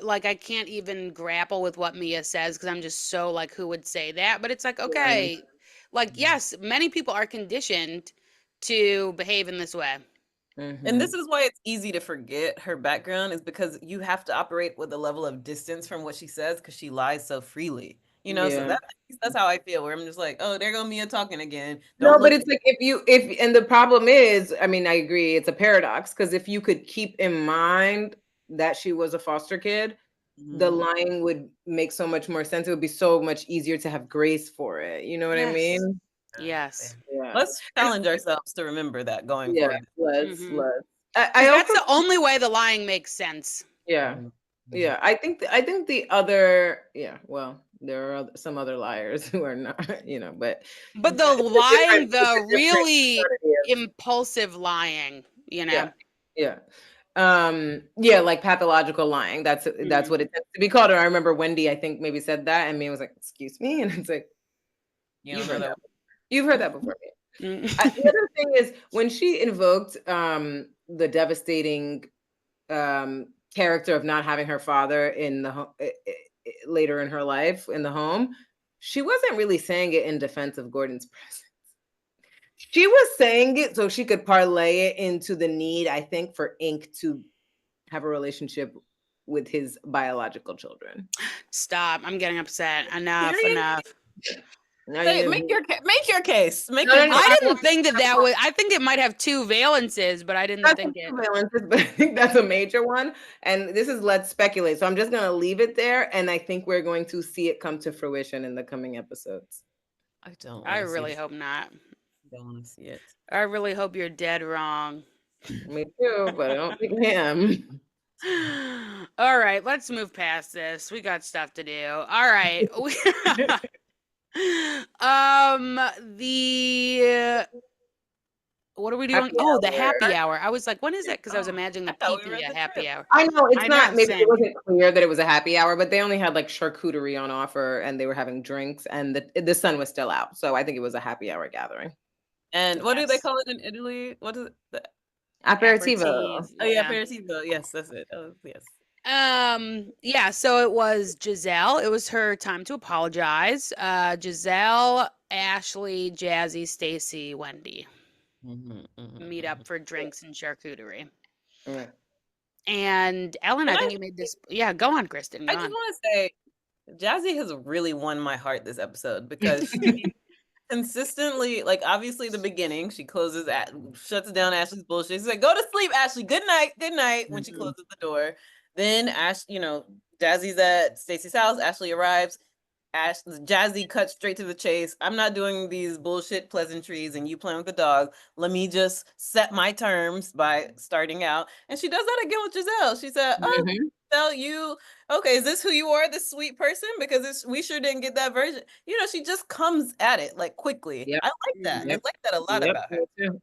like I can't even grapple with what Mia says because I'm just so like, who would say that? But it's like, okay, like, yes, many people are conditioned to behave in this way. And this is why it's easy to forget her background, is because you have to operate with a level of distance from what she says because she lies so freely. You know, so that's how I feel, where I'm just like, oh, there go Mia talking again. No, but it's like and the problem is, I mean, I agree, it's a paradox because if you could keep in mind that she was a foster kid, the lying would make so much more sense. It would be so much easier to have grace for it. You know what I mean? Yes. Yeah. Let's challenge ourselves to remember that going forward. Let's. That's the only way the lying makes sense. Yeah. Yeah. I think the other, well, there are some other liars who are not, but the lying, the really impulsive lying, Yeah. Like pathological lying. That's what it tends to be called. Or I remember Wendy, I think, maybe said that, and me was like, "Excuse me," and it's like, "You've heard that. You've heard that before." The other thing is when she invoked the devastating character of not having her father in the later in her life in the home, she wasn't really saying it in defense of Gordon's presence. She was saying it so she could parlay it into the need, I think, for Ink to have a relationship with his biological children. Stop. I'm getting upset. Enough. No, make your case. I didn't think that was. I think it might have two valences, but I didn't think it. Valences, but I think that's a major one. And this is let's speculate. So I'm just gonna leave it there, and I think we're going to see it come to fruition in the coming episodes. I really hope not. Don't want to see it. I really hope you're dead wrong. Me too, but I don't think I am. All right, let's move past this. We got stuff to do. All right. What are we doing? The happy hour. I was like, when is that? Because I was imagining the pee happy hour. I know it's not. Maybe it wasn't clear that it was a happy hour, but they only had like charcuterie on offer, and they were having drinks, and the sun was still out. So I think it was a happy hour gathering. And what do they call it in Italy? What is it? Aperitivo. Oh yeah, aperitivo. Yes, that's it. Oh yes. Yeah, so it was Giselle. It was her time to apologize. Giselle, Ashley, Jassi, Stacy, Wendy. Meet up for drinks and charcuterie. Right. And Ellen, I think you made this. Yeah, go on, Kristen. I just want to say, Jassi has really won my heart this episode because she consistently, like, obviously the beginning, she shuts down Ashley's bullshit. She's like, "Go to sleep, Ashley. Good night." When she closes the door, then Jassi's at Stacy's house. Ashley arrives. Jassi cuts straight to the chase. I'm not doing these bullshit pleasantries and you playing with the dog. Let me just set my terms by starting out. And she does that again with Giselle. She said, "Oh, Giselle, is this who you are, this sweet person? Because we sure didn't get that version." She just comes at it like quickly. Yep. I like that. I like that a lot about her.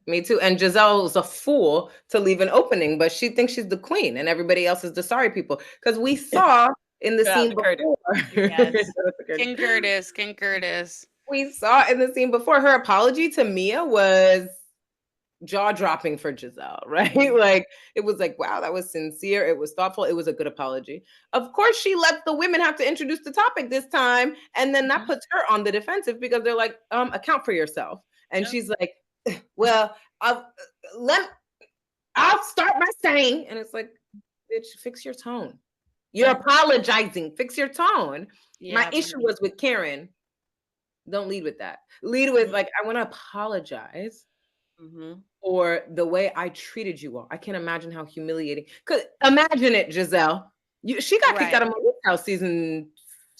Me too. And Giselle's a fool to leave an opening, but she thinks she's the queen and everybody else is the sorry people. Because we saw in the scene before. Yes. King Curtis. We saw in the scene before, her apology to Mia was jaw-dropping for Giselle, right? Like, it was like, wow, that was sincere. It was thoughtful. It was a good apology. Of course, she let the women have to introduce the topic this time. And then that puts her on the defensive because they're like, account for yourself. And she's like, well, I'll start by saying, and it's like, bitch, fix your tone. You're apologizing. Fix your tone. Yeah, my issue was with Karen. Don't lead with that. Lead with like, I want to apologize for the way I treated you all. I can't imagine how humiliating. Cause imagine it, Giselle. She got kicked out of Monique's house season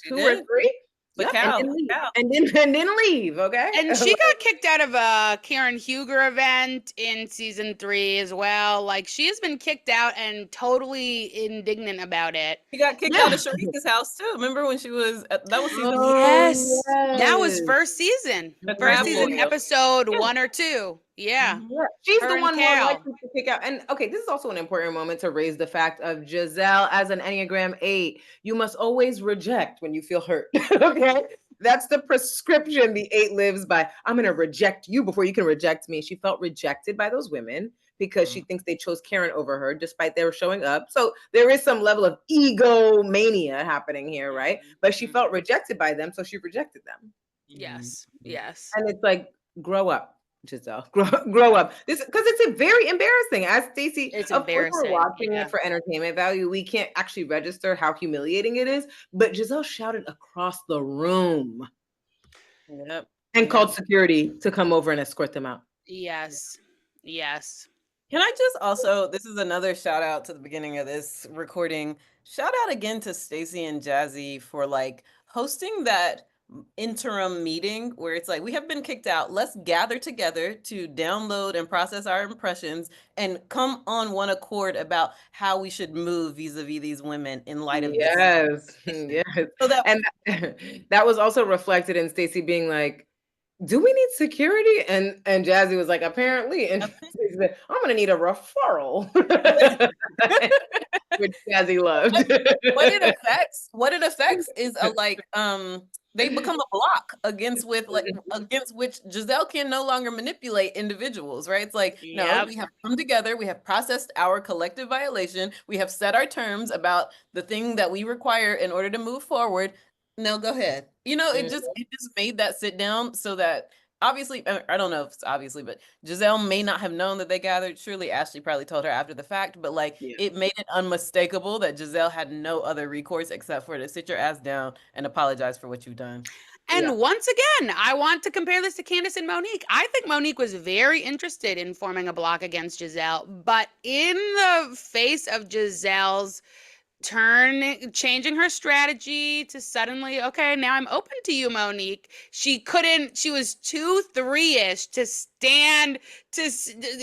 2 or 3. And then leave, okay? And she got kicked out of a Karen Huger event in season 3 as well. Like, she has been kicked out and totally indignant about it. She got kicked out of Sharika's house too. Remember when she was? That was season 1. Yes, that was first season. First season, episode 1 or 2. Yeah. She's Her the and one more Cal. likely to pick out. And okay, this is also an important moment to raise the fact of Giselle as an Enneagram 8. You must always reject when you feel hurt. Okay. That's the prescription the 8 lives by. I'm going to reject you before you can reject me. She felt rejected by those women because she thinks they chose Karen over her despite they were showing up. So there is some level of egomania happening here, right? But she felt rejected by them, so she rejected them. Yes. Yes. And it's like, grow up, Giselle. Grow up. This because it's a very embarrassing. As Stacey, It's of course, we're embarrassing. watching Yeah. it for entertainment value. We can't actually register how humiliating it is. But Giselle shouted across the room and called security to come over and escort them out. Yes. Yes. Can I just also, this is another shout out to the beginning of this recording. Shout out again to Stacey and Jassi for like hosting that interim meeting where it's like, we have been kicked out. Let's gather together to download and process our impressions and come on one accord about how we should move vis-a-vis these women in light of this. Yes. So that was also reflected in Stacey being like, do we need security? And Jassi was like, apparently. And Stacey said, I'm going to need a referral. Which Jassi loved. What it affects is a like they become a block against which Giselle can no longer manipulate individuals, right? It's like, no, we have come together, we have processed our collective violation, we have set our terms about the thing that we require in order to move forward. No, go ahead. You know, it just made that sit down so that obviously, I don't know if it's obviously, but Giselle may not have known that they gathered. Surely Ashley probably told her after the fact, but like it made it unmistakable that Giselle had no other recourse except for to sit your ass down and apologize for what you've done. And once again, I want to compare this to Candace and Monique. I think Monique was very interested in forming a block against Giselle, but in the face of Giselle's changing her strategy to suddenly, okay, now I'm open to you, Monique. She was too 3-ish to stand to,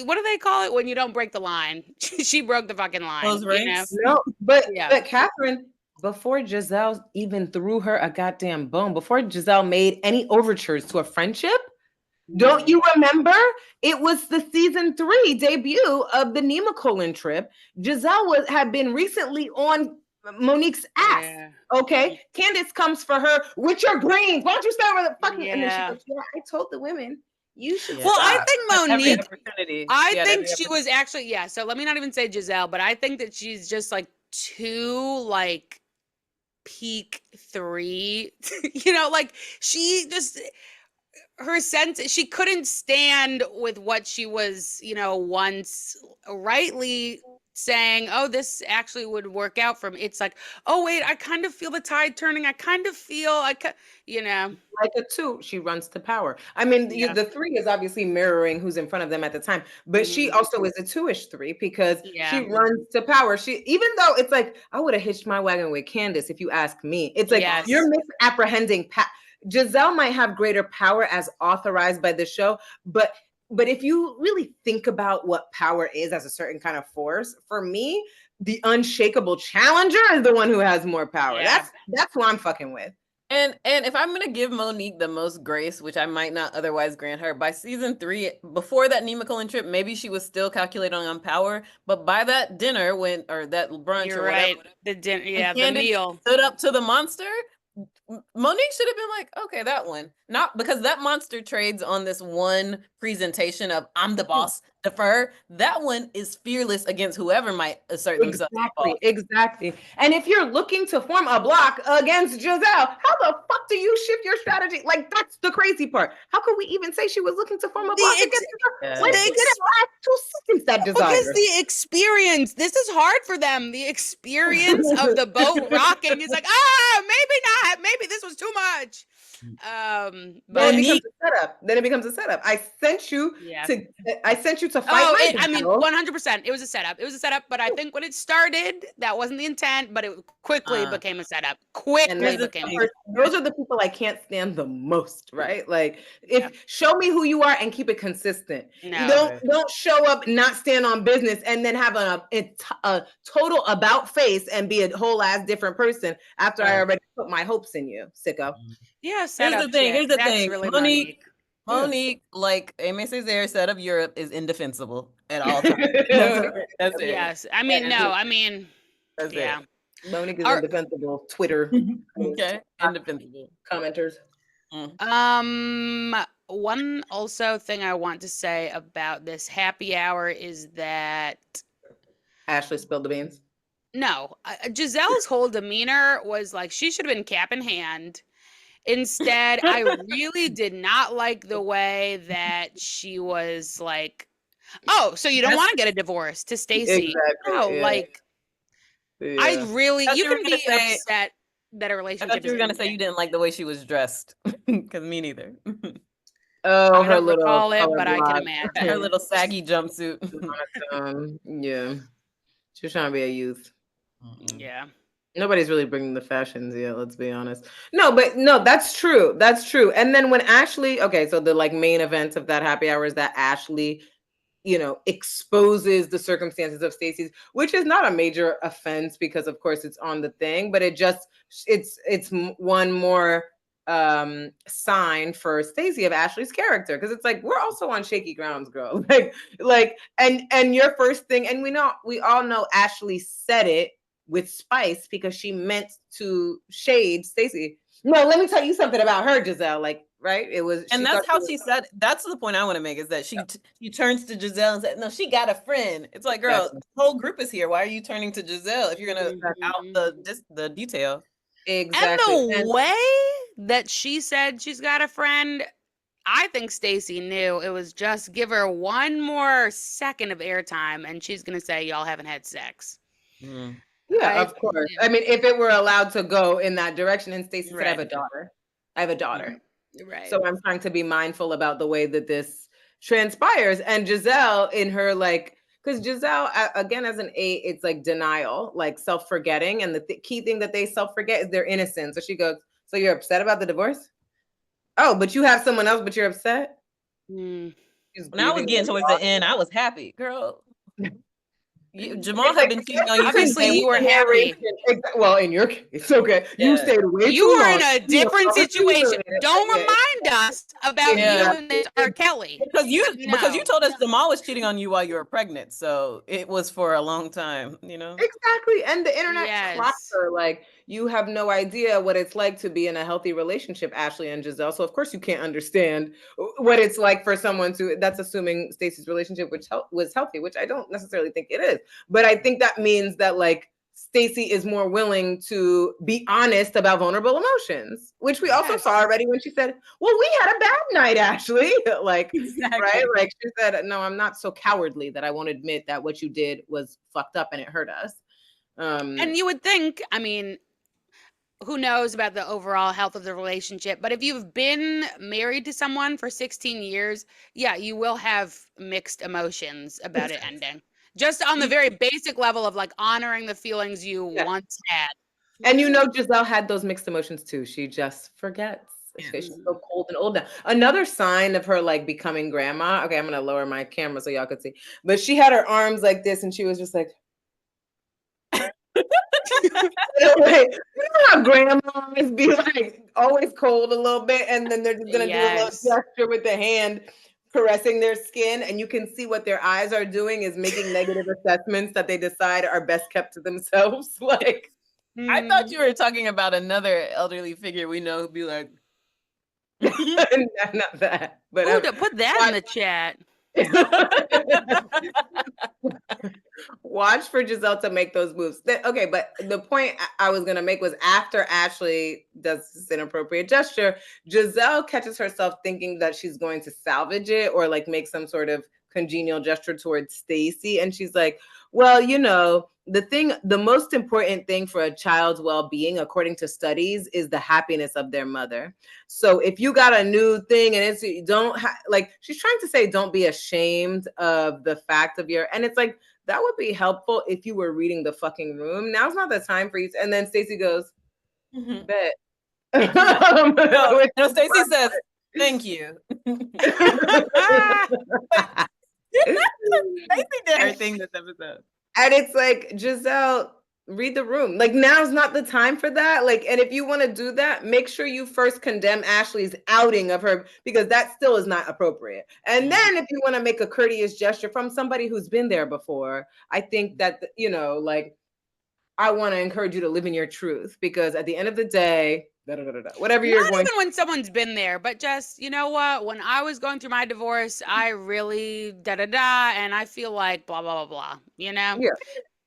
what do they call it when you don't break the line? She broke the fucking line. Those ranks? No, but Catherine, before Giselle even threw her a goddamn bone, before Giselle made any overtures to a friendship, don't you remember? It was the season 3 debut of the Nemacolin trip. Giselle had been recently on Monique's ass. Yeah. Okay. Candace comes for her with your greens. Why don't you start with the fucking and then she goes, I told the women you should Well, I think Monique, I think she was actually, so let me not even say Giselle, but I think that she's just like too like peak 3. You know, like she just her sense, she couldn't stand with what she was, you know, once rightly saying, oh, this actually would work out for me. It's like, oh, wait, I kind of feel the tide turning. I kind of feel, you know. Like a 2, she runs to power. I mean, the 3 is obviously mirroring who's in front of them at the time, but she also is a 2-ish 3 because she runs to power. Even though it's like, I would have hitched my wagon with Candace if you ask me. It's like, you're misapprehending Giselle might have greater power as authorized by the show, but if you really think about what power is as a certain kind of force, for me, the unshakable challenger is the one who has more power. That's who I'm fucking with. And if I'm gonna give Monique the most grace, which I might not otherwise grant her, by season 3, before that Nemacolin trip, maybe she was still calculating on power. But by that dinner or that brunch or whatever, the dinner, the meal, stood up to the monster. Monique should have been like, okay, that one. Not because that monster trades on this one presentation of I'm the boss, defer. That one is fearless against whoever might assert themselves. Exactly. And if you're looking to form a block against Giselle, how the fuck do you shift your strategy? Like, that's the crazy part. How could we even say she was looking to form a block against Giselle? When they did it last 2 seconds, that desire. Because the experience, this is hard for them. The experience of the boat rocking is like, maybe not. Maybe this was too much. But it becomes a setup. I sent you to fight. I mean, 100%. It was a setup. But I think when it started, that wasn't the intent, but it quickly became a setup. Those are the people I can't stand the most, right? Like, show me who you are and keep it consistent. No. Don't show up, not stand on business, and then have a total about face and be a whole ass different person after I already put my hopes in you, sicko. Yeah, here's the thing. Really Monique, Monique, like Aimee Césaire said of Europe, is indefensible at all times. That's it. Yes. I mean, no. I mean, That's yeah. it. Monique is indefensible. Twitter. Okay, indefensible. Commenters. One also thing I want to say about this happy hour is that Ashley spilled the beans. no, Giselle's whole demeanor was like she should have been cap in hand. Instead, I really did not like the way that she was like, "Oh, so you don't want to get a divorce?" to Stacey. Exactly. No, Yeah. like I really, Thought you you were can gonna be say- upset that a I relationship thought you were is gonna say ending. you didn't like the way she was dressed, because me neither. Oh, I her don't little recall it, color but I can block. imagine. Her little saggy jumpsuit. Yeah. She was trying to be a youth. Yeah. Nobody's really bringing the fashions yet, let's be honest. No, but no, that's true. That's true. And then when Ashley, okay, so the like main event of that happy hour is that Ashley, exposes the circumstances of Stacey's, which is not a major offense because of course it's on the thing, but it's one more sign for Stacey of Ashley's character, because it's like we're also on shaky grounds, girl. And your first thing, and we all know Ashley said it with spice because she meant to shade Stacey. No, let me tell you something about her, Giselle. Like, right? It was, and that's how she said. That's the point I want to make, is that she turns to Giselle and said, "No, she got a friend." It's like, girl, the whole group is here. Why are you turning to Giselle if you're gonna out the detail? Exactly. And the way that she said she's got a friend, I think Stacey knew it was just give her one more second of airtime and she's going to say, y'all haven't had sex. Yeah, of course. I mean, if it were allowed to go in that direction, and Stacey said, I have a daughter. I have a daughter. Right. So I'm trying to be mindful about the way that this transpires. And Giselle, in her because Giselle, again, as an 8, it's like denial, like self-forgetting. And the key thing that they self-forget is their innocence. So she goes, so you're upset about the divorce? Oh, but you have someone else, but you're upset? When I was getting towards the end, I was happy. Girl. Jamal had been cheating on you. Obviously, you were happy. Well, in your case, okay. Yeah. You stayed away You were in a different situation. Don't remind us about you and R. Kelly. Because you told us Jamal was cheating on you while you were pregnant. So it was for a long time, Exactly. And the internet clocks her. Like, you have no idea what it's like to be in a healthy relationship, Ashley and Giselle. So of course you can't understand what it's like for someone that's assuming Stacey's relationship was healthy, which I don't necessarily think it is. But I think that means that like Stacey is more willing to be honest about vulnerable emotions, which we also saw already when she said, well, we had a bad night, Ashley. Right? Like she said, no, I'm not so cowardly that I won't admit that what you did was fucked up and it hurt us. And you would think, I mean, who knows about the overall health of the relationship, but if you've been married to someone for 16 years, yeah, you will have mixed emotions about it ending. Just on the very basic level of like honoring the feelings you once had. And Giselle had those mixed emotions too. She just forgets. She's so cold and old now. Another sign of her like becoming grandma. Okay, I'm gonna lower my camera so y'all could see. But she had her arms like this, and she was just like. Like, you know how grandmas be like always cold a little bit, and then they're just gonna do a little gesture with the hand caressing their skin, and you can see what their eyes are doing is making negative assessments that they decide are best kept to themselves. Like, I thought you were talking about another elderly figure we know who'd be like, not that, but put that in the chat. Watch for Giselle to make those moves. Okay, but the point I was going to make was after Ashley does this inappropriate gesture, Giselle catches herself thinking that she's going to salvage it or like make some sort of congenial gesture towards Stacey. And she's like, well, the most important thing for a child's well-being, according to studies, is the happiness of their mother. So if you got a new thing and she's trying to say, don't be ashamed of the fact of and it's like, that would be helpful if you were reading the fucking room. Now's not the time for you. And then Stacey goes, bet. No, Stacey says, thank you. Stacey did her thing this episode. And it's like, Giselle, read the room. Like, now's not the time for that. Like, and if you want to do that, make sure you first condemn Ashley's outing of her, because that still is not appropriate. And then if you want to make a courteous gesture from somebody who's been there before, I think that, you know, like, I want to encourage you to live in your truth, because at the end of the day, whatever you're going. Not even when someone's been there, but just, you know what? When I was going through my divorce, I really and I feel like blah blah blah blah. You know? Yeah.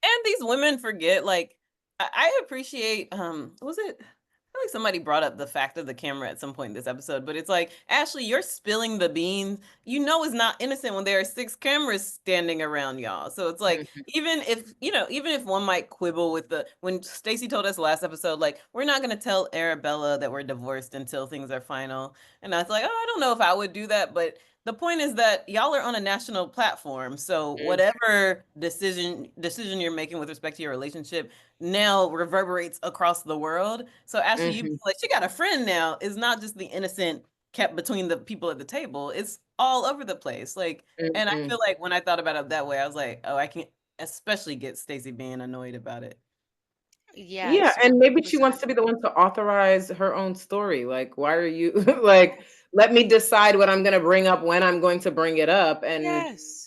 And these women forget, like, I appreciate, was it, I feel like somebody brought up the fact of the camera at some point in this episode, but it's like, Ashley, you're spilling the beans. You know it's not innocent when there are 6 cameras standing around y'all. So it's like, even if one might quibble with when Stacey told us last episode, like, we're not going to tell Arabella that we're divorced until things are final. And I was like, oh, I don't know if I would do that, but the point is that y'all are on a national platform. So whatever decision you're making with respect to your relationship now reverberates across the world. So Ashley, you like, she got a friend now, is not just the innocent kept between the people at the table. It's all over the place. Like, and I feel like when I thought about it that way, I was like, oh, I can especially get Stacey being annoyed about it. Yes, yeah, and maybe 100%. she wants to be the one to authorize her own story. Like, why are you like, let me decide what I'm going to bring up, when I'm going to bring it up, and yes.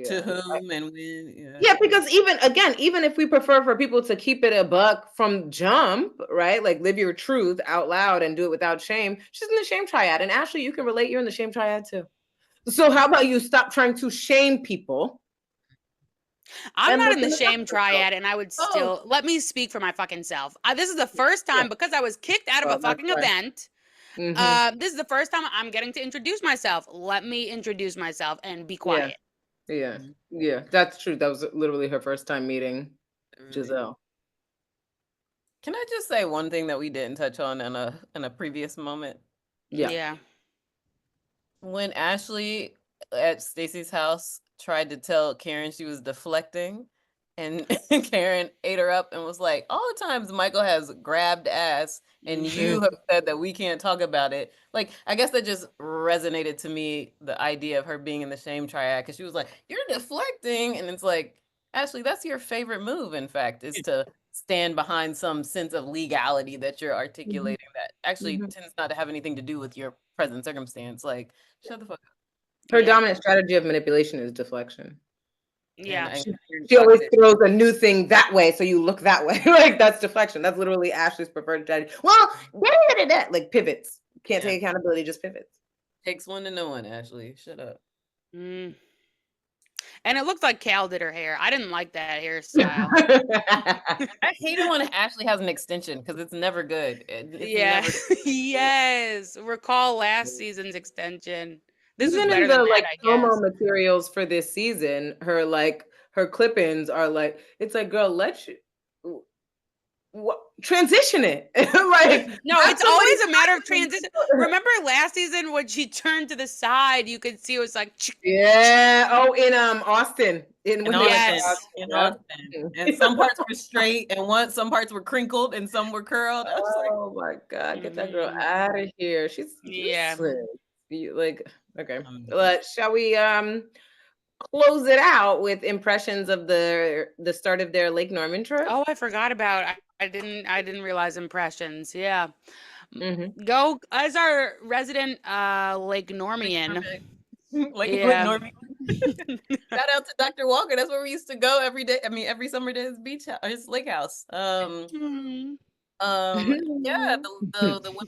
To whom and when. Yeah, because even if we prefer for people to keep it a buck from jump, right? Like, live your truth out loud and do it without shame. She's in the shame triad. And Ashley, you can relate, you're in the shame triad too. So how about you stop trying to shame people? I'm not in the shame triad, and I would still let me speak for my fucking self. This is the first time, because I was kicked out of a fucking event. This is the first time I'm getting to introduce myself. Let me introduce myself and be quiet. Yeah, that's true. That was literally her first time meeting Giselle. Can I just say one thing that we didn't touch on in a previous moment? Yeah. When Ashley at Stacey's house tried to tell Karen she was deflecting, and Karen ate her up and was like, all the times Michael has grabbed ass and you have said that we can't talk about it. Like, I guess that just resonated to me, the idea of her being in the shame triad, because she was like, you're deflecting. And it's like, Ashley, that's your favorite move, in fact, is to stand behind some sense of legality that you're articulating that actually tends not to have anything to do with your present circumstance. Like, shut the fuck up. Her dominant strategy of manipulation is deflection. Yeah. She always throws a new thing that way, so you look that way. Like, that's deflection. That's literally Ashley's preferred strategy. Well, like pivots. Can't take accountability, just pivots. Takes one to know one, Ashley. Shut up. And it looked like Cal did her hair. I didn't like that hairstyle. I hate it when Ashley has an extension, because it's never good. Never good. Yes. Recall last season's extension. This Even was better in the than like that, I promo guess. materials for this season, her clip-ins are like, it's like, girl, transition it. Like, no, it's always a matter of transition. Remember last season when she turned to the side, you could see it was like, yeah. Oh, in Austin. In Austin. And some parts were straight, and some parts were crinkled, and some were curled. I was oh my God, get that girl out of here. She's useless. Like, okay. Shall we close it out with impressions of the start of their Lake Norman trip? Oh, I forgot about I didn't realize impressions. Yeah. Go as our resident Lake Normian. Lake Norman. Shout out to Dr. Walker. That's where we used to go every day. I mean, every summer to his his lake house. The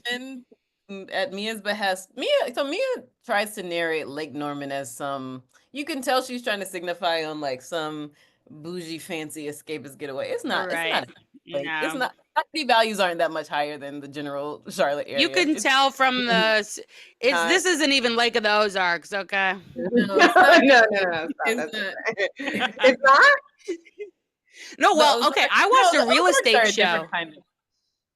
women at Mia's behest. Mia tries to narrate Lake Norman as some, you can tell she's trying to signify on like some bougie fancy escapist getaway. It's not. Right. It's not. Property values aren't that much higher than the general Charlotte area. You can tell from this isn't even Lake of the Ozarks, okay? No, it's not. No, well, okay. I watched a real estate show.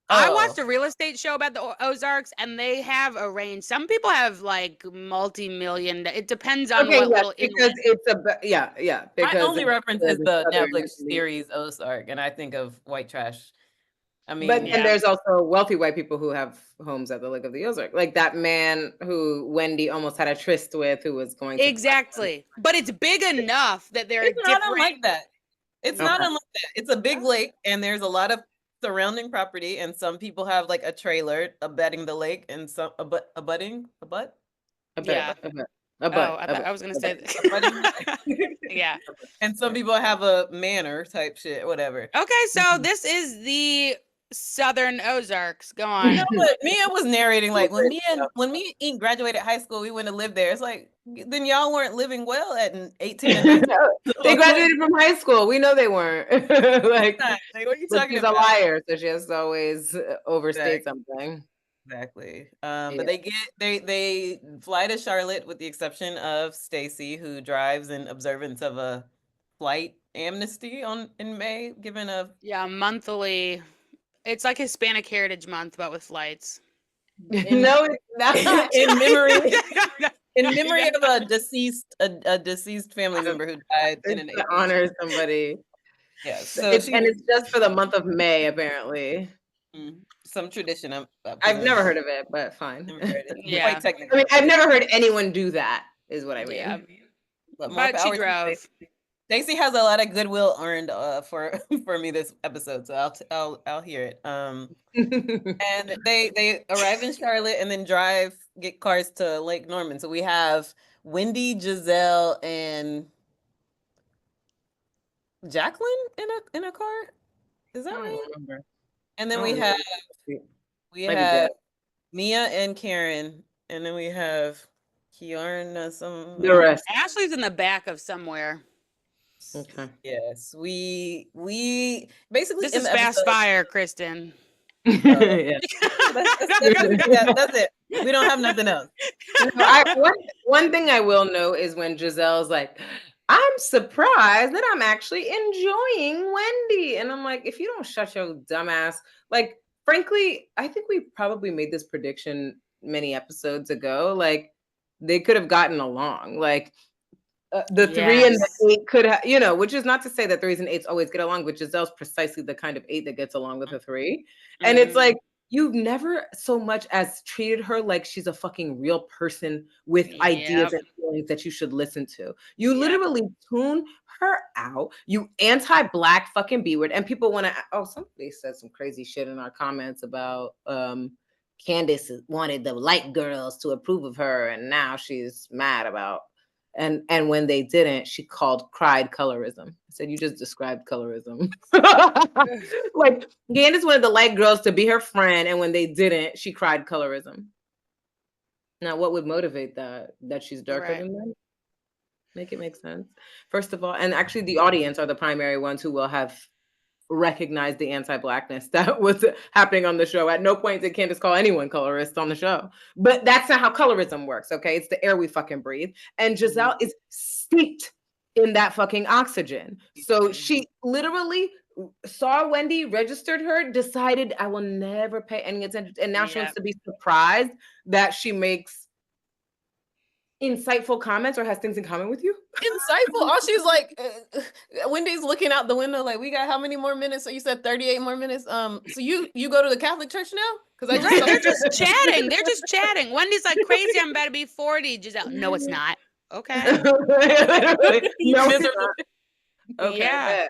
I watched a real estate show about the Ozarks, and they have a range. Some people have like multi-million. It depends on what little. Because it's Because my only reference is the Netflix series Ozark, and I think of white trash. I mean, and there's also wealthy white people who have homes at the Lake of the Ozark, like that man who Wendy almost had a tryst with, who was going to exactly. But it's big enough that there are different. I don't like that. It's not unlike that. It's a big lake, and there's a lot of surrounding property, and some people have like a trailer abutting the lake, and some abutting a butt. Yeah. I was gonna say that. Yeah. And some people have a manor type shit, whatever. Okay, so this is the Southern Ozarks. Go on. You know what? Mia was narrating like when me graduated high school, we went to live there. It's like then y'all weren't living well at 18 and 19. They graduated from high school. We know they weren't. Like what are you talking she's about? a liar, so she has to always overstate something. Exactly. But they fly to Charlotte with the exception of Stacy, who drives in observance of a flight amnesty in May, given a monthly. It's like Hispanic Heritage Month, but with flights. No, it's not. In memory of a deceased family member who died in an to honor somebody. Yeah, so and it's just for the month of May, apparently. Some tradition. I've never heard of it, but fine. Yeah, quite technical. I mean, I've never heard anyone do that. Is what I mean. Yeah, but she drove. Stacey has a lot of goodwill earned for me this episode, so I'll hear it. And they arrive in Charlotte and then get cars to Lake Norman. So we have Wendy, Giselle, and Jacqueline in a car. Is that right? Remember. And then we have Mia and Karen, and then we have Kiarna. The rest. Ashley's in the back of somewhere. Okay. Yes, we basically this is fast fire, Kristen. Yeah. That's it. We don't have nothing else. One thing I will know is when Giselle's like, I'm surprised that I'm actually enjoying Wendy. And I'm like, if you don't shut your dumb ass, like, frankly, I think we probably made this prediction many episodes ago. Like, they could have gotten along. Like, the 3 and the 8 could have, which is not to say that 3s and 8s always get along, but Giselle's precisely the kind of 8 that gets along with a 3. And it's like, you've never so much as treated her like she's a fucking real person with ideas and feelings that you should listen to. You literally tune her out. You anti-Black fucking B-word. And people want to, somebody said some crazy shit in our comments about Candace wanted the light girls to approve of her. And now she's mad about and when they didn't, she cried colorism. I said, you just described colorism. Like, Candace wanted the light girls to be her friend, and when they didn't, she cried colorism. Now, what would motivate that? That she's darker than them? Make it make sense. First of all, and actually the audience are the primary ones who will have recognized the anti-Blackness that was happening on the show. At no point did Candace call anyone colorist on the show. But that's not how colorism works, okay? It's the air we fucking breathe. And Giselle is steeped in that fucking oxygen. So she literally saw Wendy, registered her, decided I will never pay any attention. And now she wants to be surprised that she makes insightful comments or has things in common with you. Insightful. All she's like, Wendy's looking out the window like, we got how many more minutes? So you said 38 more minutes. So you go to the Catholic church now? Because they're just chatting. They're just chatting. Wendy's like, crazy, I'm about to be 40. Giselle, no, it's not. Okay. No, it's not. Okay. Yeah.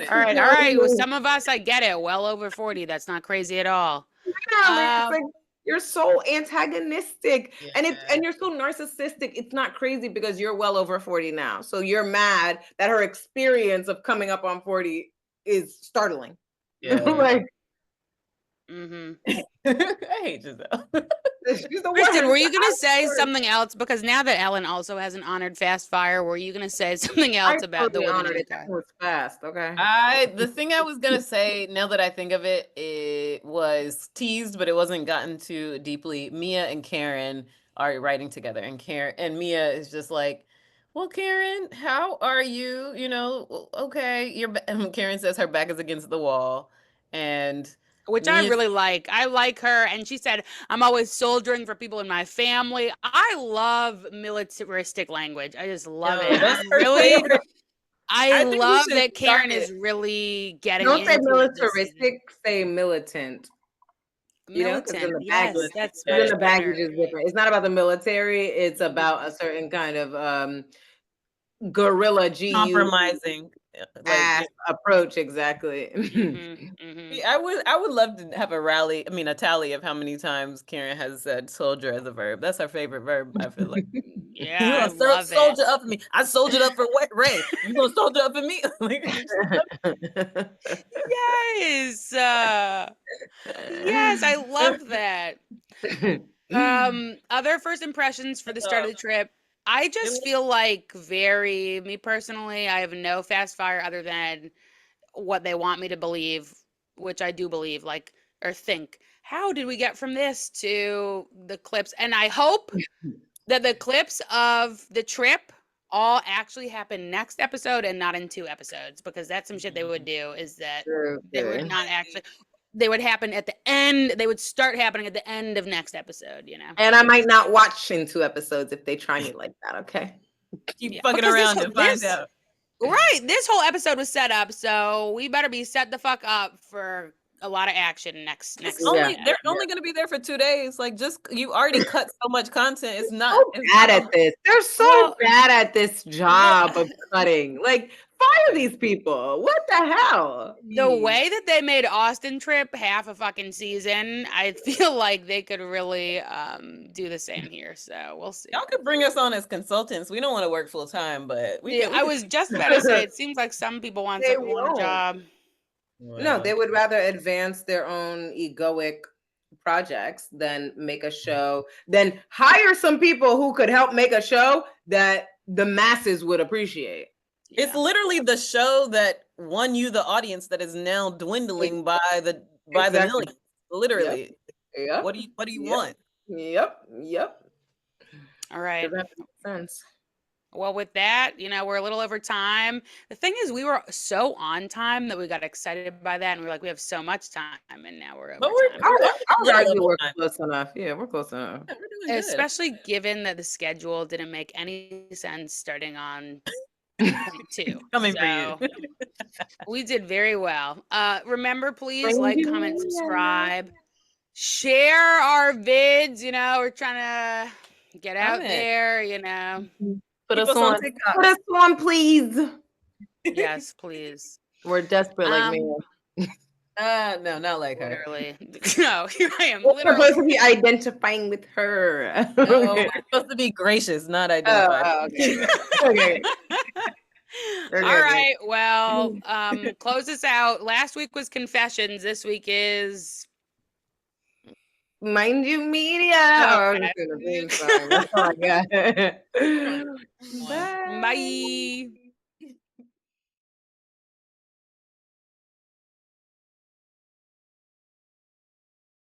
All right. Well, some of us, I get it. Well over 40. That's not crazy at all. Yeah, like, you're so antagonistic and you're so narcissistic. It's not crazy because you're well over 40 now. So you're mad that her experience of coming up on 40 is startling. Yeah. Like, I hate Giselle. Kristen, were you going to say something else? Because now that Ellen also has an honored fast fire, were you going to say something else about the women? That was fast, okay. The thing I was going to say, now that I think of it, it was teased, but it wasn't gotten too deeply. Mia and Karen are writing together, and Mia is just like, well, Karen, how are you? Okay. And Karen says her back is against the wall, which I really like. I like her. And she said, I'm always soldiering for people in my family. I love militaristic language. I just love it. I love that Karen is really getting into it. Don't say militaristic, say militant. Militant. That's the baggage is different. It's not about the military. It's about a certain kind of guerrilla GU. Compromising. like approach, exactly. I would love to have a tally of how many times Karen has said soldier as a verb. That's her favorite verb, I feel like. Yeah, You I gonna love soldier it. up for me. I soldiered up for Ray. You gonna soldier up for me? Yes. Yes, I love that. Other first impressions for the start of the trip. I just feel like me personally, I have no fast fire other than what they want me to believe, which I do believe, like, or think. How did we get from this to the clips? And I hope that the clips of the trip all actually happen next episode and not in 2 episodes, because that's some shit they would do, is that they would not actually, they would happen at the end. They would start happening at the end of next episode, you know. And I might not watch in 2 episodes if they try me like that, okay? Keep fucking around and find out. Right. This whole episode was set up, so we better be set the fuck up for a lot of action next. They're only going to be there for 2 days. Like, just you already cut so much content. It's not so bad at this. They're so bad at this job of cutting. Like, fire these people. What the hell? The way that they made Austin Trip half a fucking season, I feel like they could really do the same here. So we'll see. Y'all could bring us on as consultants. We don't want to work full time, but I was just about to say, it seems like some people want a job. Wow. No, they would rather advance their own egoic projects than make a show, then hire some people who could help make a show that the masses would appreciate. Yeah. It's literally the show that won you the audience that is now dwindling by the millions. Literally. Yep. What do you want? Yep. All right. That makes sense. Well, with that, we're a little over time. The thing is, we were so on time that we got excited by that, and we're like, we have so much time, and now we're over time. We're close enough. Yeah, we're close enough. Yeah, especially given that the schedule didn't make any sense starting on 2. Coming for you. We did very well. Remember, please like, comment, subscribe, share our vids. We're trying to get out there. Put us on TikTok. Put us on, please. Yes, please. We're desperate like me. No, not like her. Literally. No, here I am. We're supposed to be identifying with her. No, we're supposed to be gracious, not identified. Okay. All right. Well, close us out. Last week was confessions. This week is Mind You Media. Okay. That's all I got. Bye.